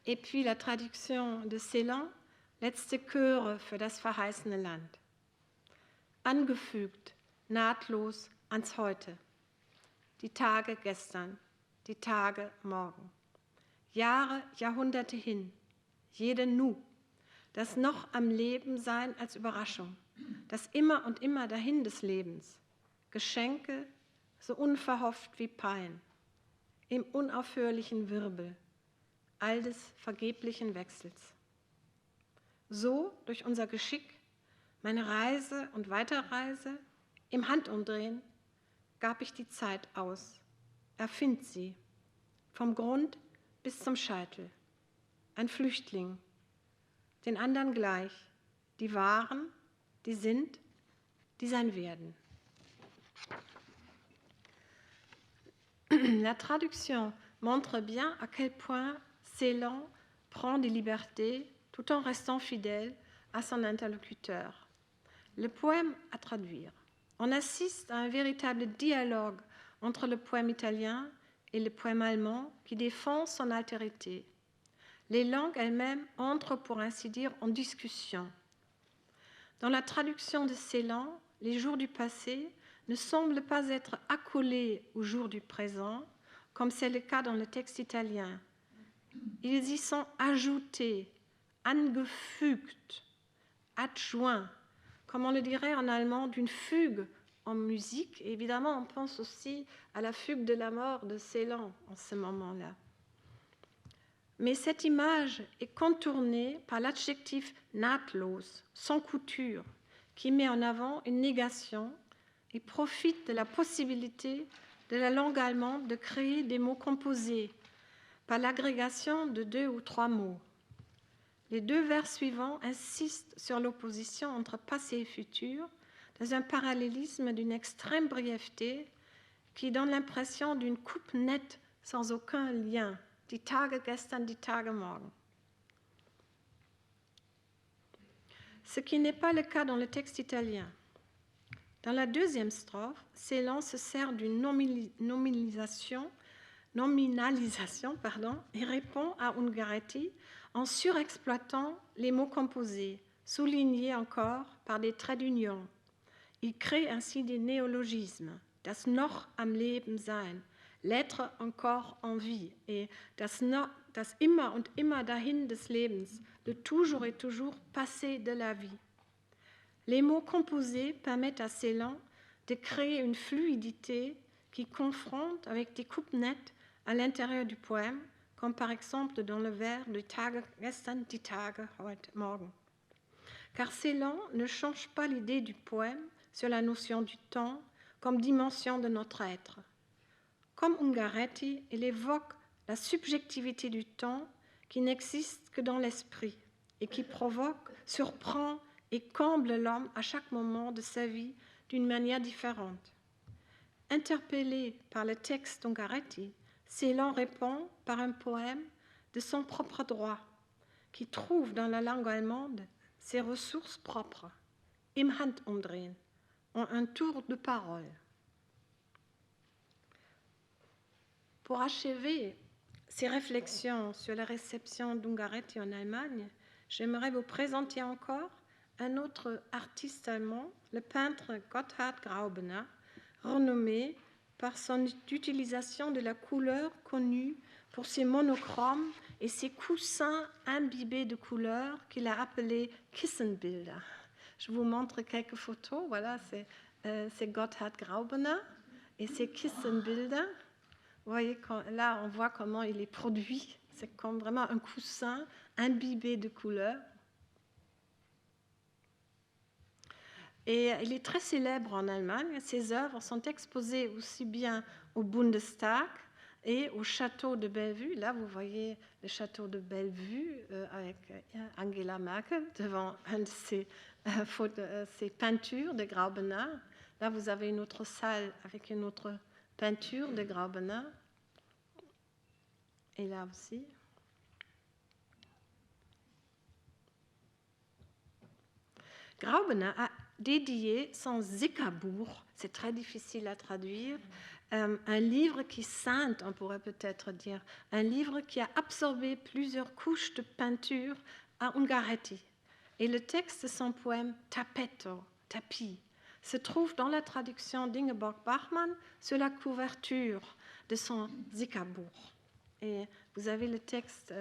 Speaker 2: Et puis la traduction de Celan, Letzte Chöre für das verheißene Land. Angefügt, nahtlos ans Heute. Die Tage gestern, die Tage morgen. Jahre, Jahrhunderte hin, jede Nu. Das noch am Leben sein als Überraschung, das immer und immer dahin des Lebens, Geschenke so unverhofft wie Pein, im unaufhörlichen Wirbel, all des vergeblichen Wechsels. So durch unser Geschick, meine Reise und Weiterreise, im Handumdrehen, gab ich die Zeit aus, erfind sie, vom Grund bis zum Scheitel, ein Flüchtling, den anderen gleich, die waren, die sind, die sein werden. La traduction montre bien à quel point Celan prend des libertés tout en restant fidèle à son interlocuteur. Le poème à traduire. On assiste à un véritable dialogue entre le poème italien et le poème allemand qui défend son altérité. Les langues elles-mêmes entrent, pour ainsi dire, en discussion. Dans la traduction de Celan, les jours du passé ne semblent pas être accolés aux jours du présent, comme c'est le cas dans le texte italien. Ils y sont ajoutés, angefügt, adjoints, comme on le dirait en allemand, d'une fugue en musique. Et évidemment, on pense aussi à la fugue de la mort de Celan en ce moment-là. Mais cette image est contournée par l'adjectif nahtlos, sans couture, qui met en avant une négation et profite de la possibilité de la langue allemande de créer des mots composés par l'agrégation de 2 ou 3 mots. Les 2 vers suivants insistent sur l'opposition entre passé et futur dans un parallélisme d'une extrême brièveté qui donne l'impression d'une coupe nette sans aucun lien. Die Tage gestern, die Tage morgen. ce qui n'est pas le cas dans le texte italien. Dans la deuxième strophe, Celan se sert d'une nominalisation et répond à Ungaretti en surexploitant les mots composés, soulignés encore par des traits d'union. Il crée ainsi des néologismes, das noch am Leben sein, l'être encore en vie, et das immer und immer dahin des Lebens, le toujours et toujours passé de la vie. Les mots composés permettent à Celan de créer une fluidité qui confronte avec des coupes nettes à l'intérieur du poème, comme par exemple dans le vers de Tage gestern, die Tage heute, morgen. Car Celan ne change pas l'idée du poème sur la notion du temps comme dimension de notre être. Comme Ungaretti, il évoque la subjectivité du temps qui n'existe que dans l'esprit et qui provoque, surprend et comble l'homme à chaque moment de sa vie d'une manière différente. Interpellé par le texte d'Ungaretti, Celan répond par un poème de son propre droit, qui trouve dans la langue allemande ses ressources propres, im Handumdrehen, en un tour de parole. Pour achever ces réflexions sur la réception d'Ungaretti en Allemagne, j'aimerais vous présenter encore un autre artiste allemand, le peintre Gotthard Graubener, renommé par son utilisation de la couleur connue pour ses monochromes et ses coussins imbibés de couleurs qu'il a appelés Kissenbilder. Je vous montre quelques photos. Voilà, c'est Gotthard Graubener et c'est Kissenbilder. Vous voyez, là, on voit comment il est produit. C'est comme vraiment un coussin imbibé de couleurs. Et il est très célèbre en Allemagne. Ses œuvres sont exposées aussi bien au Bundestag et au château de Bellevue. Là, vous voyez le château de Bellevue avec Angela Merkel devant un de ces peintures de Graubener. Là, vous avez une autre salle avec une autre peinture de Graubener. Et là aussi. Graubener a dédié son Zickerbuch, c'est très difficile à traduire, un livre qui scinde, on pourrait peut-être dire, un livre qui a absorbé plusieurs couches de peinture à Ungaretti. Et le texte de son poème Tappeto, tapis, se trouve dans la traduction d'Ingeborg Bachmann sur la couverture de son Zickerbuch. Et vous avez le texte,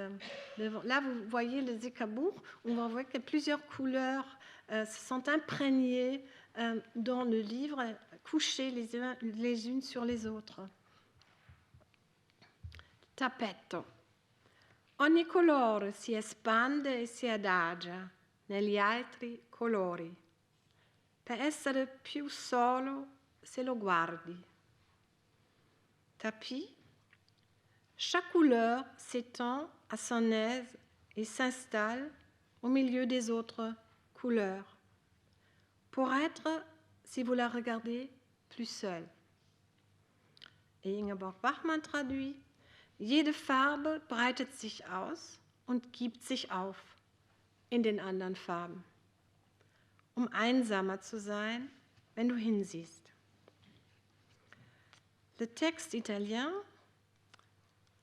Speaker 2: là vous voyez le Zickerbuch, où on voit que plusieurs couleurs se sont imprégnées dans le livre, couchées les unes sur les autres. Tappeto. Ogni colore si espande e si adagia negli altri colori. Per essere più solo se lo guardi. Tapis. Chaque couleur s'étend à son aise et s'installe au milieu des autres couleurs, pour être, si vous la regardez, plus seul. Et Ingeborg Bachmann traduit: Jede Farbe breitet sich aus und gibt sich auf in den anderen Farben, einsamer zu sein, wenn du hinsiehst. Le texte italien,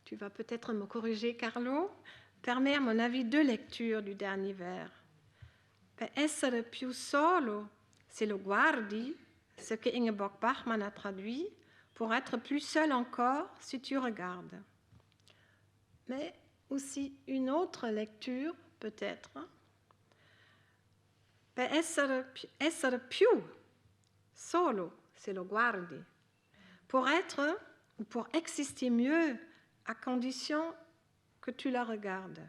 Speaker 2: tu vas peut-être me corriger, Carlo, permet à mon avis deux lectures du dernier vers. Per essere più solo, se lo guardi, ce que Ingeborg Bachmann a traduit, pour être plus seul encore si tu regardes. Mais aussi une autre lecture, peut-être. Per essere più solo, se lo guardi. Pour être ou pour exister mieux, à condition que tu la regardes.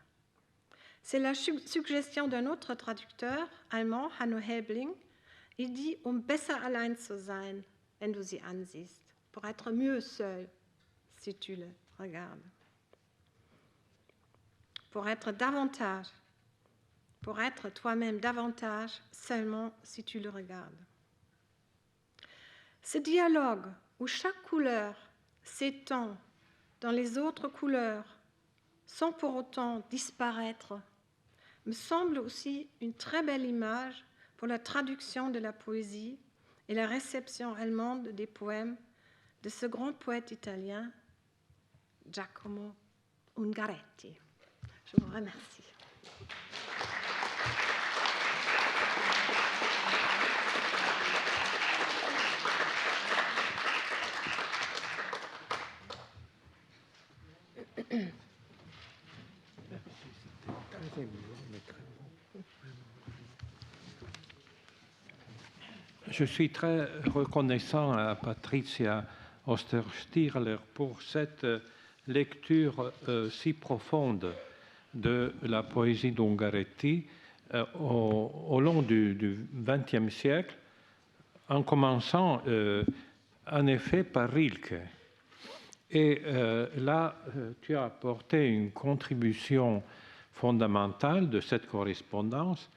Speaker 2: C'est la suggestion d'un autre traducteur allemand, Hanno Helbling. Il dit besser allein zu sein, wenn du sie ansiehst, pour être mieux seul si tu le regardes. Pour être toi-même davantage seulement si tu le regardes. Ce dialogue où chaque couleur s'étend dans les autres couleurs sans pour autant disparaître me semble aussi une très belle image pour la traduction de la poésie et la réception allemande des poèmes de ce grand poète italien, Giacomo Ungaretti. Je vous remercie.
Speaker 1: Je suis très reconnaissant à Patricia Osterstierler pour cette lecture si profonde de la poésie d'Ungaretti au long du XXe siècle, en commençant en effet par Rilke. Et là, tu as apporté une contribution fondamentale de cette correspondance.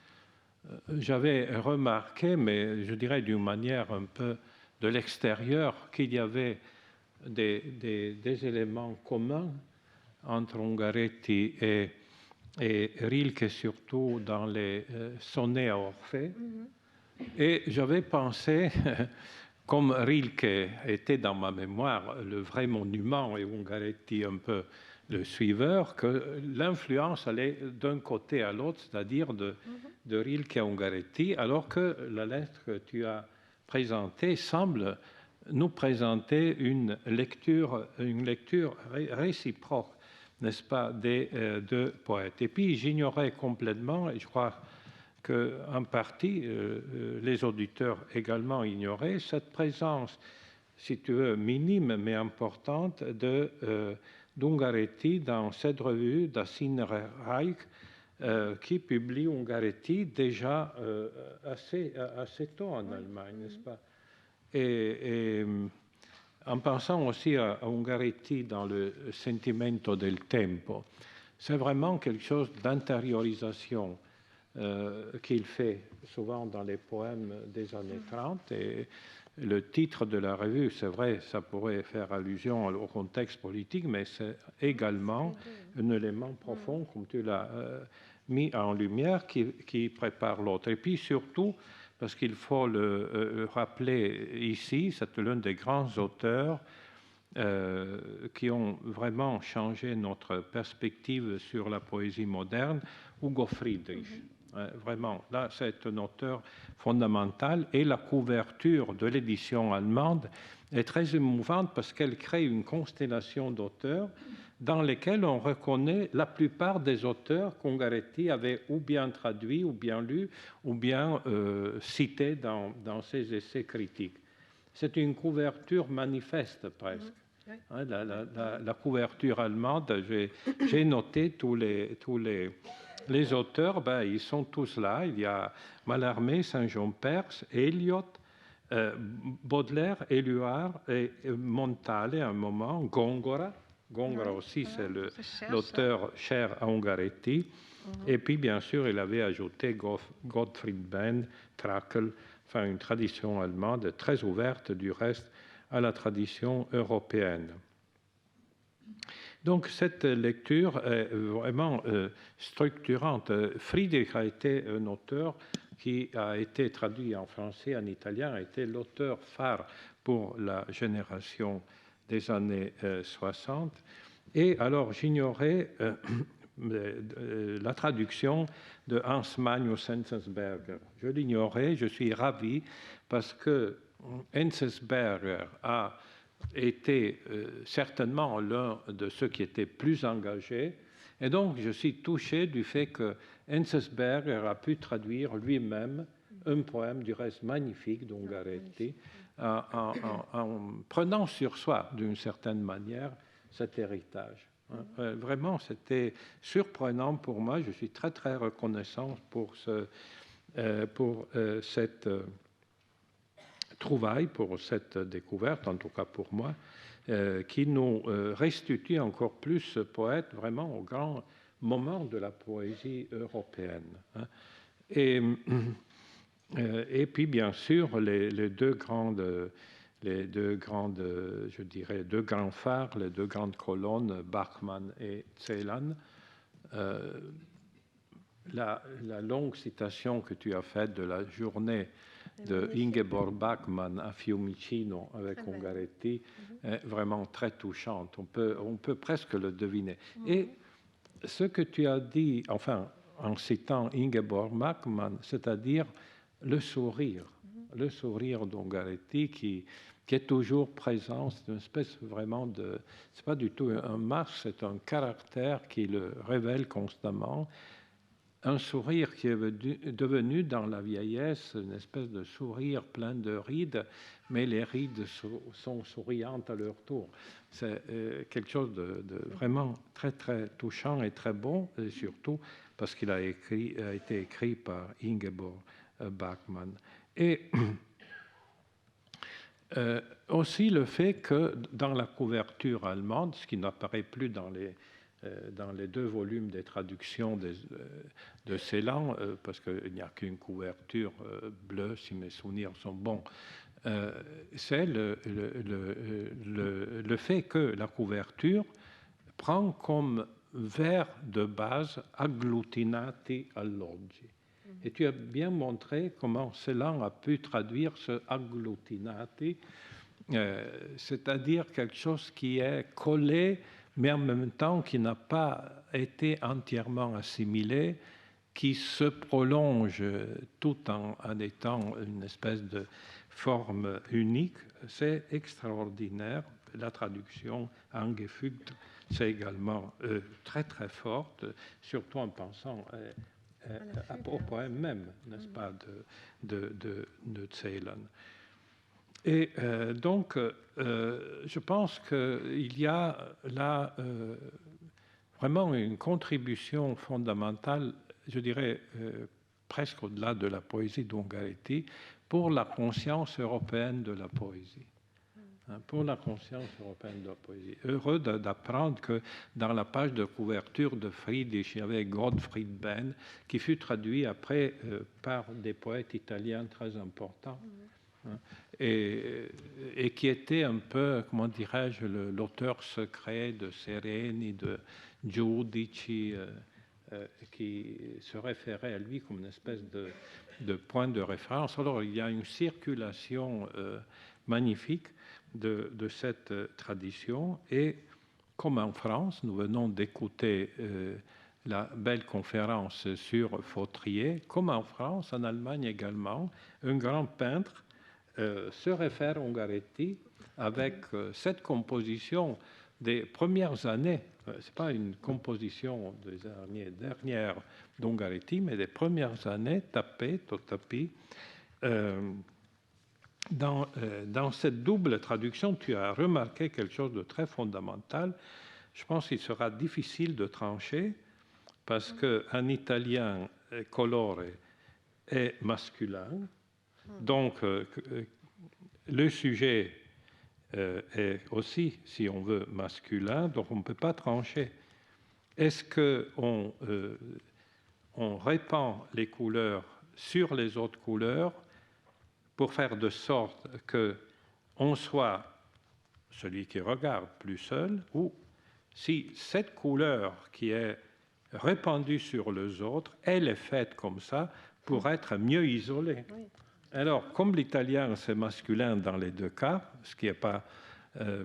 Speaker 1: J'avais remarqué, mais je dirais d'une manière un peu de l'extérieur, qu'il y avait des éléments communs entre Ungaretti et Rilke, surtout dans les sonnets à Orphée. Et j'avais pensé, comme Rilke était dans ma mémoire le vrai monument et Ungaretti un peu le suiveur, que l'influence allait d'un côté à l'autre, c'est-à-dire de Rilke à Ungaretti, alors que la lettre que tu as présentée semble nous présenter une lecture réciproque, n'est-ce pas, des deux poètes. Et puis j'ignorais complètement, et je crois qu'en partie les auditeurs également ignoraient, cette présence, si tu veux, minime mais importante d'Ungaretti dans cette revue Das Innere Reich qui publie Ungaretti déjà assez tôt en Allemagne, n'est-ce pas? Et en pensant aussi à Ungaretti dans le Sentimento del Tempo, c'est vraiment quelque chose d'intériorisation qu'il fait souvent dans les poèmes des années 30. Et le titre de la revue, c'est vrai, ça pourrait faire allusion au contexte politique, mais c'est également un élément profond, comme tu l'as mis en lumière, qui prépare l'autre. Et puis surtout, parce qu'il faut le rappeler ici, c'est l'un des grands auteurs qui ont vraiment changé notre perspective sur la poésie moderne, Hugo Friedrich. Vraiment, là, c'est un auteur fondamental et la couverture de l'édition allemande est très émouvante parce qu'elle crée une constellation d'auteurs dans lesquels on reconnaît la plupart des auteurs qu'Ungaretti avait ou bien traduits, ou bien lus, ou bien cités dans ses essais critiques. C'est une couverture manifeste presque. Hein, la couverture allemande, j'ai noté tous les auteurs, ils sont tous là. Il y a Mallarmé, Saint-Jean-Perse, Eliot, Baudelaire, Éluard et Montale à un moment, Góngora. Góngora aussi, c'est l'auteur cher à Ungaretti. Et puis, bien sûr, il avait ajouté Gottfried Benn, Trakl, enfin une tradition allemande très ouverte du reste à la tradition européenne. Donc cette lecture est vraiment structurante. Friedrich a été un auteur qui a été traduit en français, en italien, a été l'auteur phare pour la génération des années 60. Et alors j'ignorais la traduction de Hans Magnus Enzensberger. Je l'ignorais, je suis ravi parce que Enzensberger a été certainement l'un de ceux qui étaient plus engagés. Et donc, je suis touché du fait que Enzensberger a pu traduire lui-même un poème du reste magnifique d'Ungaretti en prenant sur soi, d'une certaine manière, cet héritage. Vraiment, c'était surprenant pour moi. Je suis très, très reconnaissant pour cette trouvaille, pour cette découverte, en tout cas pour moi, qui nous restitue encore plus ce poète vraiment au grand moment de la poésie européenne. Et puis, bien sûr, les deux grands phares, les deux grandes colonnes, Bachmann et Celan, la longue citation que tu as faite de la journée de Ingeborg Bachmann à Fiumicino avec Ungaretti est vraiment très touchante. On peut presque le deviner. Et ce que tu as dit, enfin, en citant Ingeborg Bachmann, c'est-à-dire le sourire d'Ungaretti qui est toujours présent, c'est une espèce vraiment de... C'est pas du tout un masque, c'est un caractère qui le révèle constamment. Un sourire qui est devenu dans la vieillesse une espèce de sourire plein de rides, mais les rides sont souriantes à leur tour. C'est quelque chose de vraiment très, très touchant et très bon, et surtout parce qu'il a été écrit par Ingeborg Bachmann. Et aussi le fait que dans la couverture allemande, ce qui n'apparaît plus dans les 2 volumes des traductions de Celan, parce qu'il n'y a qu'une couverture bleue, si mes souvenirs sont bons, c'est le fait que la couverture prend comme vers de base agglutinati alloggi. Et tu as bien montré comment Celan a pu traduire ce agglutinati, c'est-à-dire quelque chose qui est collé, mais en même temps qui n'a pas été entièrement assimilé, qui se prolonge tout en étant une espèce de forme unique. C'est extraordinaire. La traduction angefügt, c'est également très très forte, surtout en pensant au poème même, n'est-ce pas, de Celan. Et donc, je pense qu'il y a là vraiment une contribution fondamentale, je dirais presque au-delà de la poésie d'Ungaretti, pour la conscience européenne de la poésie. Pour la conscience européenne de la poésie. Heureux d'apprendre que dans la page de couverture de Friedrich, il y avait Gottfried Benn, qui fut traduit après par des poètes italiens très importants, et qui était un peu, comment dirais-je, l'auteur secret de Sereni, de Giudici, qui se référait à lui comme une espèce de point de référence. Alors, il y a une circulation magnifique de cette tradition, et comme en France, nous venons d'écouter la belle conférence sur Fautrier, comme en France, en Allemagne également, un grand peintre se réfère à Ungaretti avec cette composition des premières années. Ce n'est pas une composition des années dernières d'Ungaretti, mais des premières années tapées au tapis. Dans cette double traduction, tu as remarqué quelque chose de très fondamental. Je pense qu'il sera difficile de trancher parce qu'en italien, colore est masculin. Donc, le sujet est aussi, si on veut, masculin, donc on ne peut pas trancher. Est-ce qu'on répand les couleurs sur les autres couleurs pour faire de sorte qu'on soit celui qui regarde plus seul, ou si cette couleur qui est répandue sur les autres, elle est faite comme ça pour être mieux isolée. Oui. Alors, comme l'italien, c'est masculin dans les 2 cas, ce qui n'est pas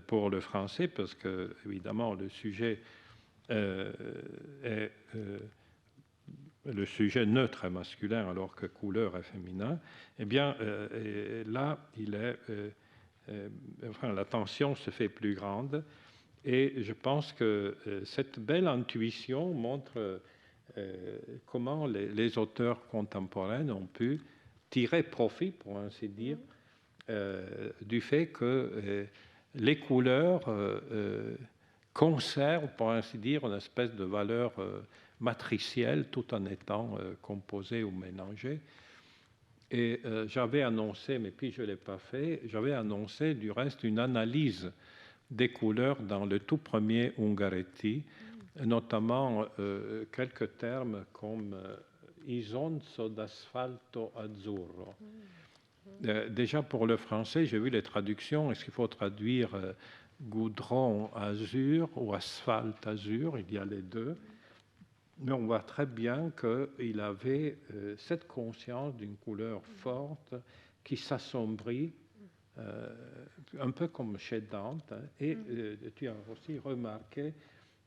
Speaker 1: pour le français, parce que, évidemment, le sujet est... le sujet neutre est masculin alors que couleur est féminin, eh bien là, enfin, la tension se fait plus grande, et je pense que cette belle intuition montre comment les auteurs contemporains ont pu tirer profit, pour ainsi dire, du fait que les couleurs conservent, pour ainsi dire, une espèce de valeur matricielle tout en étant composées ou mélangées. Et j'avais annoncé, mais puis je ne l'ai pas fait, j'avais annoncé du reste une analyse des couleurs dans le tout premier Ungaretti, notamment quelques termes comme isonzo d'asfalto azzurro. Déjà pour le français, j'ai vu les traductions. Est-ce qu'il faut traduire goudron azur ou asphalte azur? Il y a les deux. mais on voit très bien qu'il avait cette conscience d'une couleur forte qui s'assombrit, un peu comme chez Dante. Et tu as aussi remarqué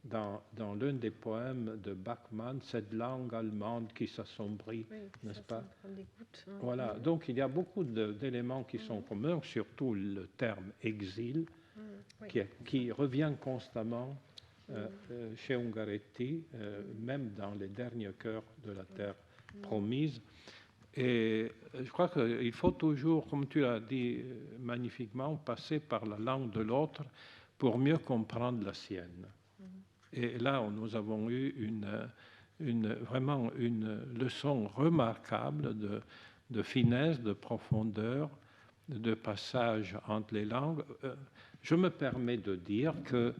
Speaker 1: dans l'un des poèmes de Bachmann cette langue allemande qui s'assombrit, n'est-ce pas?
Speaker 2: Des gouttes, hein.
Speaker 1: Voilà, donc il y a beaucoup d'éléments qui sont communs, surtout le terme exil, qui revient constamment chez Ungaretti, même dans les derniers chœurs de la terre promise. Et je crois qu'il faut toujours, comme tu l'as dit magnifiquement, passer par la langue de l'autre pour mieux comprendre la sienne. Et là, nous avons eu vraiment une leçon remarquable de finesse, de profondeur, de passage entre les langues. Je me permets de dire que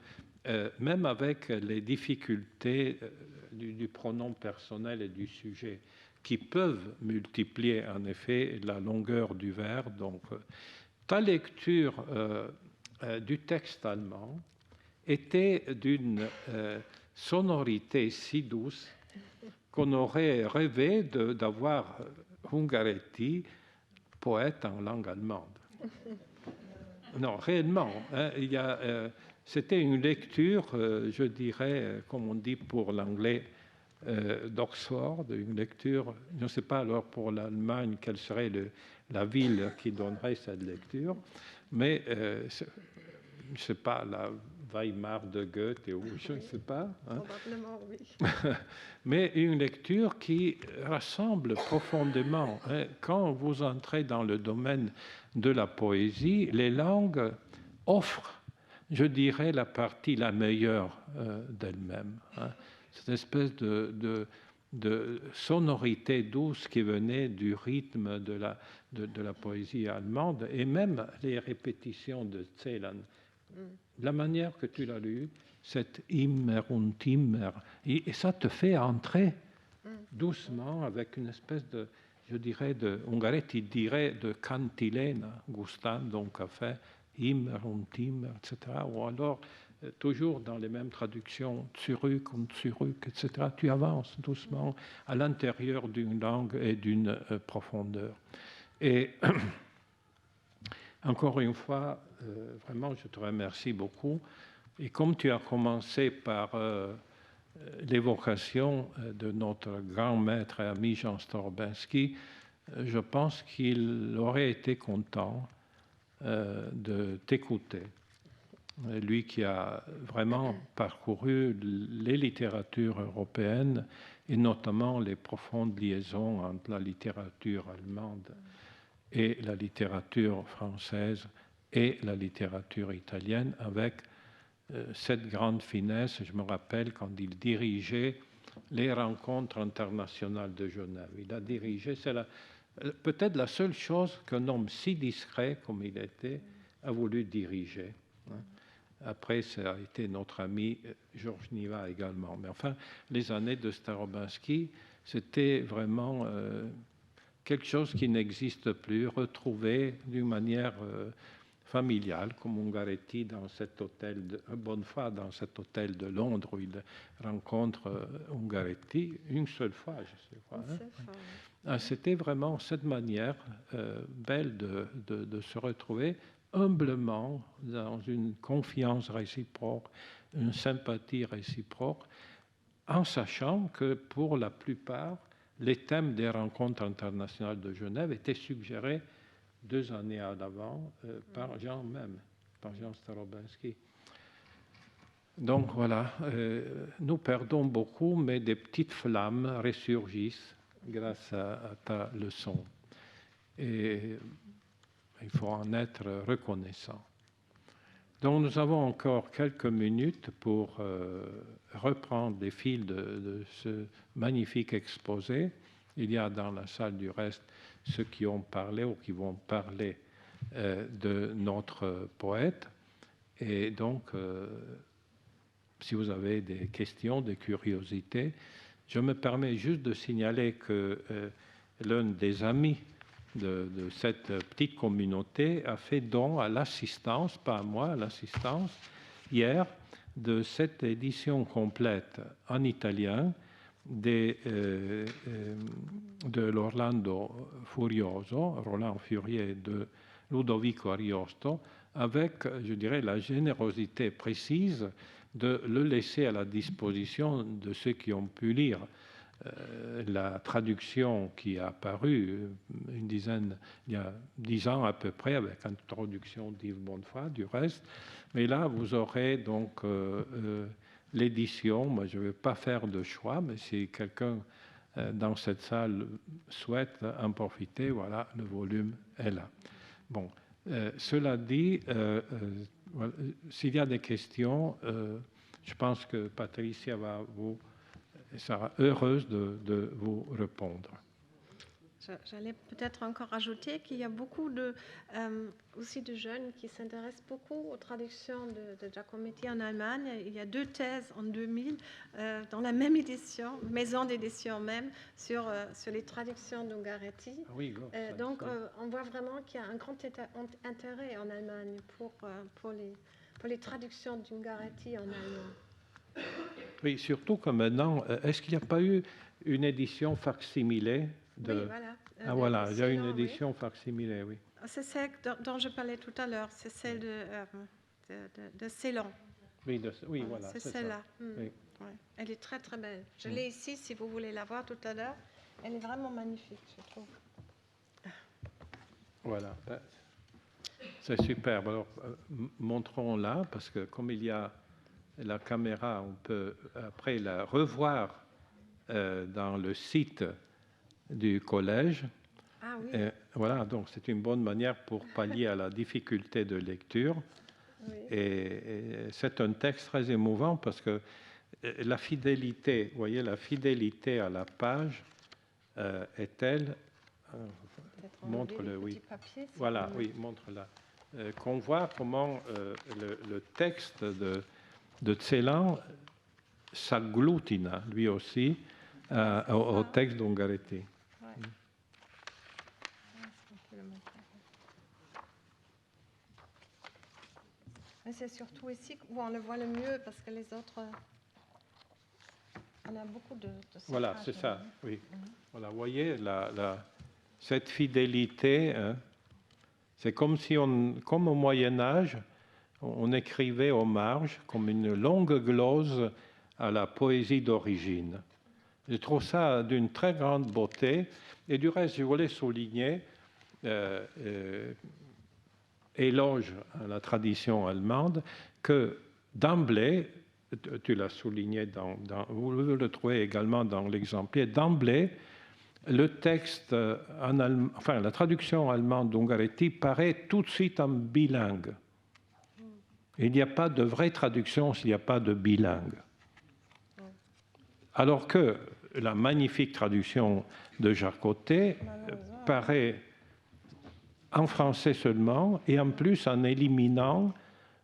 Speaker 1: même avec les difficultés du pronom personnel et du sujet, qui peuvent multiplier en effet la longueur du vers, donc ta lecture du texte allemand était d'une sonorité si douce qu'on aurait rêvé d'avoir Ungaretti, poète en langue allemande. Non, réellement, hein, c'était une lecture, je dirais, comme on dit pour l'anglais, d'Oxford, une lecture, je ne sais pas alors pour l'Allemagne quelle serait la ville qui donnerait cette lecture, mais je ne sais pas, la Weimar de Goethe ou je ne sais pas. Hein.
Speaker 2: Probablement, oui.
Speaker 1: Mais une lecture qui rassemble profondément. Hein. Quand vous entrez dans le domaine de la poésie, les langues offrent, je dirais, la partie la meilleure d'elles-mêmes. Hein. Cette espèce de sonorité douce qui venait du rythme de la poésie allemande, et même les répétitions de Celan. La manière que tu l'as lu, cette immer und immer, et ça te fait entrer doucement avec une espèce de, je dirais, Ungaretti dirait de cantilène, Gustan, donc a fait immer und immer, etc. Ou alors, toujours dans les mêmes traductions, zurück und zurück, etc. Tu avances doucement à l'intérieur d'une langue et d'une profondeur. Et encore une fois, vraiment, je te remercie beaucoup. Et comme tu as commencé par l'évocation de notre grand maître et ami Jean Storobinsky, je pense qu'il aurait été content de t'écouter. Lui qui a vraiment parcouru les littératures européennes et notamment les profondes liaisons entre la littérature allemande et la littérature française et la littérature italienne, avec cette grande finesse. Je me rappelle quand il dirigeait les rencontres internationales de Genève. Il a dirigé, c'est peut-être la seule chose qu'un homme si discret comme il était a voulu diriger. Après, ça a été notre ami Georges Niva également. Mais enfin, les années de Storobinsky, c'était vraiment quelque chose qui n'existe plus, retrouvé d'une manière familiale, comme Ungaretti dans cet hôtel, Bonnefoy dans cet hôtel de Londres où il rencontre Ungaretti une seule fois, je sais pas. Hein. C'était vraiment cette manière belle de se retrouver humblement dans une confiance réciproque, une sympathie réciproque, en sachant que pour la plupart, les thèmes des rencontres internationales de Genève étaient suggérés 2 années à l'avant par Jean même, par Jean Storobinsky. Donc voilà, nous perdons beaucoup, mais des petites flammes ressurgissent grâce à ta leçon. Et il faut en être reconnaissant. Donc nous avons encore quelques minutes pour reprendre les fils de ce magnifique exposé. Il y a dans la salle du reste ceux qui ont parlé ou qui vont parler de notre poète. Et donc, si vous avez des questions, des curiosités, je me permets juste de signaler que l'un des amis de cette petite communauté a fait don à l'assistance, pas à moi, à l'assistance, hier, de cette édition complète en italien de l'Orlando Furioso, Roland Furier de Ludovico Ariosto, avec, je dirais, la générosité précise de le laisser à la disposition de ceux qui ont pu lire. La traduction qui a apparu il y a 10 ans à peu près, avec une traduction d'Yves Bonnefoy, du reste. Mais là, vous aurez donc l'édition. Moi, je ne vais pas faire de choix, mais si quelqu'un dans cette salle souhaite en profiter, voilà, le volume est là. Bon, cela dit, voilà, s'il y a des questions, je pense que Patricia sera heureuse de vous répondre.
Speaker 2: J'allais peut-être encore ajouter qu'il y a beaucoup aussi de jeunes qui s'intéressent beaucoup aux traductions de Giacometti en Allemagne. Il y a 2 thèses en 2000 dans la même édition, maison d'édition même, sur les traductions d'Ungaretti.
Speaker 1: Oui,
Speaker 2: donc on voit vraiment qu'il y a un grand intérêt en Allemagne pour les traductions d'Ungaretti en allemand.
Speaker 1: Oui, surtout que maintenant, est-ce qu'il n'y a pas eu une édition facsimilée de...
Speaker 2: Oui, voilà.
Speaker 1: Ah voilà, il y a une édition facsimilée, oui.
Speaker 2: C'est celle dont je parlais tout à l'heure, c'est celle de Ceylan.
Speaker 1: Oui, voilà,
Speaker 2: c'est celle-là.
Speaker 1: Oui.
Speaker 2: Ouais. Elle est très très belle. Je l'ai ici, si vous voulez la voir tout à l'heure. Elle est vraiment magnifique, je trouve.
Speaker 1: Voilà, c'est superbe. Alors, montrons-la, parce que comme il y a la caméra, on peut après la revoir dans le site du collège.
Speaker 2: Ah oui.
Speaker 1: Voilà, donc c'est une bonne manière pour pallier à la difficulté de lecture. Oui. Et c'est un texte très émouvant parce que la fidélité, vous voyez, la fidélité à la page est telle. Montre-le, oui.
Speaker 2: Papier,
Speaker 1: voilà, oui, montre-la. Qu'on voit comment le texte de Celan s'agglutina, lui aussi, au texte d'Ungaretti. Ouais.
Speaker 2: Mais c'est surtout ici où on le voit le mieux, parce que les autres... On a beaucoup de
Speaker 1: voilà, c'est ça, oui. Voilà, vous voyez, cette fidélité, hein, c'est comme si comme au Moyen-Âge, on écrivait aux marges comme une longue glose à la poésie d'origine. Je trouve ça d'une très grande beauté. Et du reste, je voulais souligner, éloge à la tradition allemande, que d'emblée, tu l'as souligné, vous le trouvez également dans l'exemplaire, d'emblée, le texte en allemand, enfin la traduction allemande d'Ungaretti paraît tout de suite en bilingue. Il n'y a pas de vraie traduction s'il n'y a pas de bilingue. Alors que la magnifique traduction de Jacques-Côté paraît en français seulement et en plus en éliminant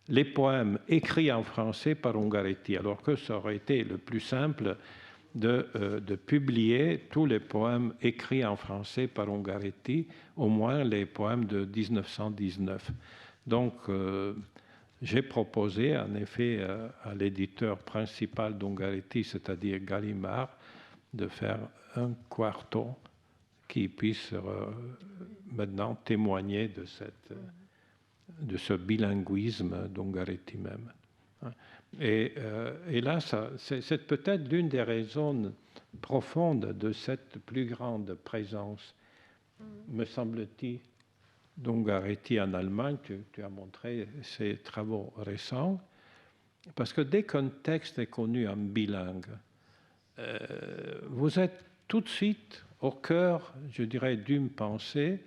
Speaker 1: les poèmes écrits en français par Ungaretti, alors que ça aurait été le plus simple de publier tous les poèmes écrits en français par Ungaretti, au moins les poèmes de 1919. Donc, j'ai proposé en effet à l'éditeur principal d'Ungaretti, c'est-à-dire Gallimard, de faire un quarto qui puisse maintenant témoigner de ce bilinguisme d'Ungaretti même. Et là, c'est peut-être l'une des raisons profondes de cette plus grande présence, me semble-t-il, d'Ungaretti en Allemagne. Tu as montré ses travaux récents, parce que dès qu'un texte est connu en bilingue, vous êtes tout de suite au cœur, je dirais, d'une pensée,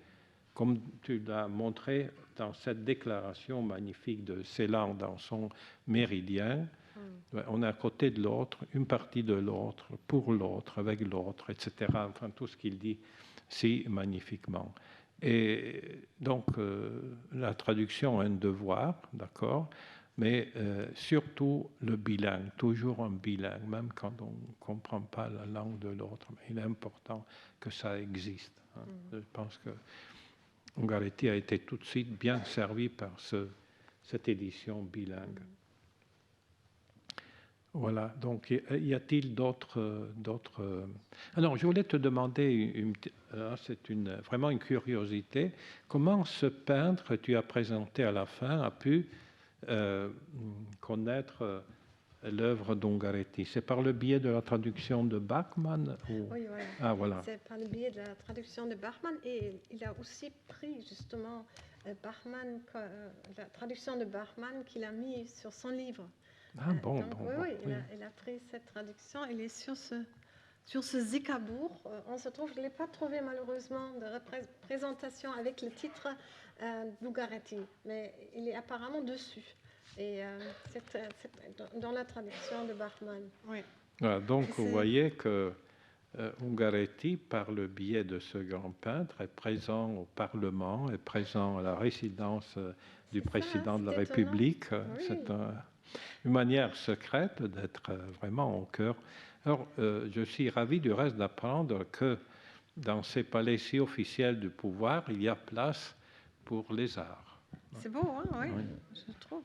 Speaker 1: comme tu l'as montré dans cette déclaration magnifique de Celan dans son Méridien. On est à côté de l'autre, une partie de l'autre, pour l'autre, avec l'autre, etc. Enfin, tout ce qu'il dit si magnifiquement. Et donc, la traduction est un devoir, d'accord, mais surtout le bilingue, toujours un bilingue, même quand on ne comprend pas la langue de l'autre. Il est important que ça existe. Hein. Je pense que Ungaretti a été tout de suite bien servi par cette édition bilingue. Voilà, donc y a-t-il d'autres... Ah non, je voulais te demander, c'est vraiment une curiosité, comment ce peintre que tu as présenté à la fin a pu connaître l'œuvre d'Ungaretti? C'est par le biais de la traduction de Bachmann ou...
Speaker 2: Oui, voilà.
Speaker 1: Ah, voilà.
Speaker 2: C'est par le biais de la traduction de Bachmann, et il a aussi pris justement Bachmann, la traduction de Bachmann qu'il a mis sur son livre.
Speaker 1: Ah bon,
Speaker 2: Donc,
Speaker 1: bon,
Speaker 2: oui,
Speaker 1: bon,
Speaker 2: oui,
Speaker 1: oui.
Speaker 2: il a pris cette traduction, il est sur ce Zikabour. On se trouve, je ne l'ai pas trouvé malheureusement de représentation avec le titre d'Ungaretti, mais il est apparemment dessus. Et c'est dans la traduction de Bachmann. Oui.
Speaker 1: Voilà, donc vous voyez que Ungaretti, par le biais de ce grand peintre, est présent au Parlement, est présent à la résidence du président de la République. Oui. C'est une manière secrète d'être vraiment au cœur. Alors, je suis ravi du reste d'apprendre que dans ces palais si officiels du pouvoir, il y a place pour les arts.
Speaker 2: C'est beau, hein, oui, je trouve.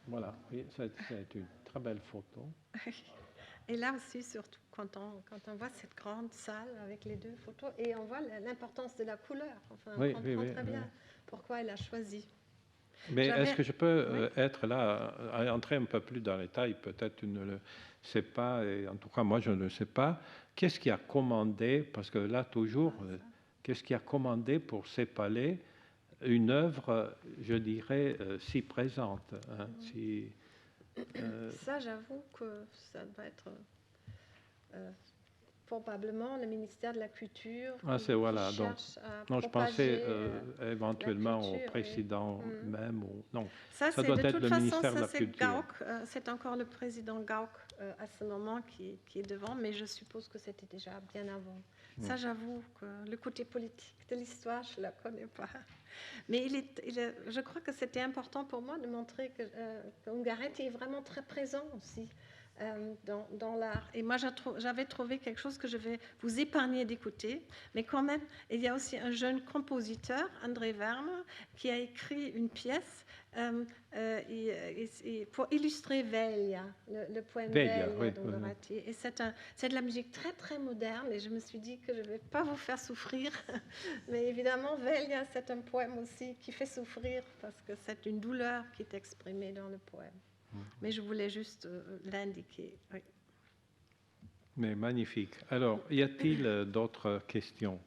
Speaker 1: Voilà, oui, c'est une très belle photo.
Speaker 2: Et là aussi, surtout, quand on voit cette grande salle avec les deux photos, et on voit l'importance de la couleur. Enfin, on comprend très bien pourquoi elle a choisi.
Speaker 1: Mais est-ce que je peux être là, entrer un peu plus dans les détails? Peut-être tu ne le sais pas, et en tout cas, moi, je ne le sais pas. Qu'est-ce qui a commandé, parce que là, toujours, qu'est-ce qui a commandé pour ces palais une œuvre, je dirais, si présente, hein,
Speaker 2: Ça, j'avoue que ça doit être probablement le ministère de la Culture qui
Speaker 1: voilà,
Speaker 2: cherche
Speaker 1: donc,
Speaker 2: à
Speaker 1: non, je pensais éventuellement
Speaker 2: culture,
Speaker 1: au président même. Ou, non,
Speaker 2: ça
Speaker 1: doit
Speaker 2: de
Speaker 1: être
Speaker 2: toute
Speaker 1: le
Speaker 2: façon,
Speaker 1: ministère de la Culture.
Speaker 2: C'est encore le président Gauck à ce moment qui est devant, mais je suppose que c'était déjà bien avant. Ça, j'avoue que le côté politique de l'histoire, je ne la connais pas. Mais je crois que c'était important pour moi de montrer que Ungaretti est vraiment très présent aussi dans l'art. Et moi, j'avais trouvé quelque chose que je vais vous épargner d'écouter, mais quand même, il y a aussi un jeune compositeur, André Verme, qui a écrit une pièce pour illustrer Veglia, le poème Veglia d'Ungaretti. Et c'est de la musique très, très moderne, et je me suis dit que je ne vais pas vous faire souffrir. Mais évidemment, Veglia, c'est un poème aussi qui fait souffrir, parce que c'est une douleur qui est exprimée dans le poème. Mais je voulais juste l'indiquer. Oui.
Speaker 1: Mais magnifique. Alors, y a-t-il d'autres questions?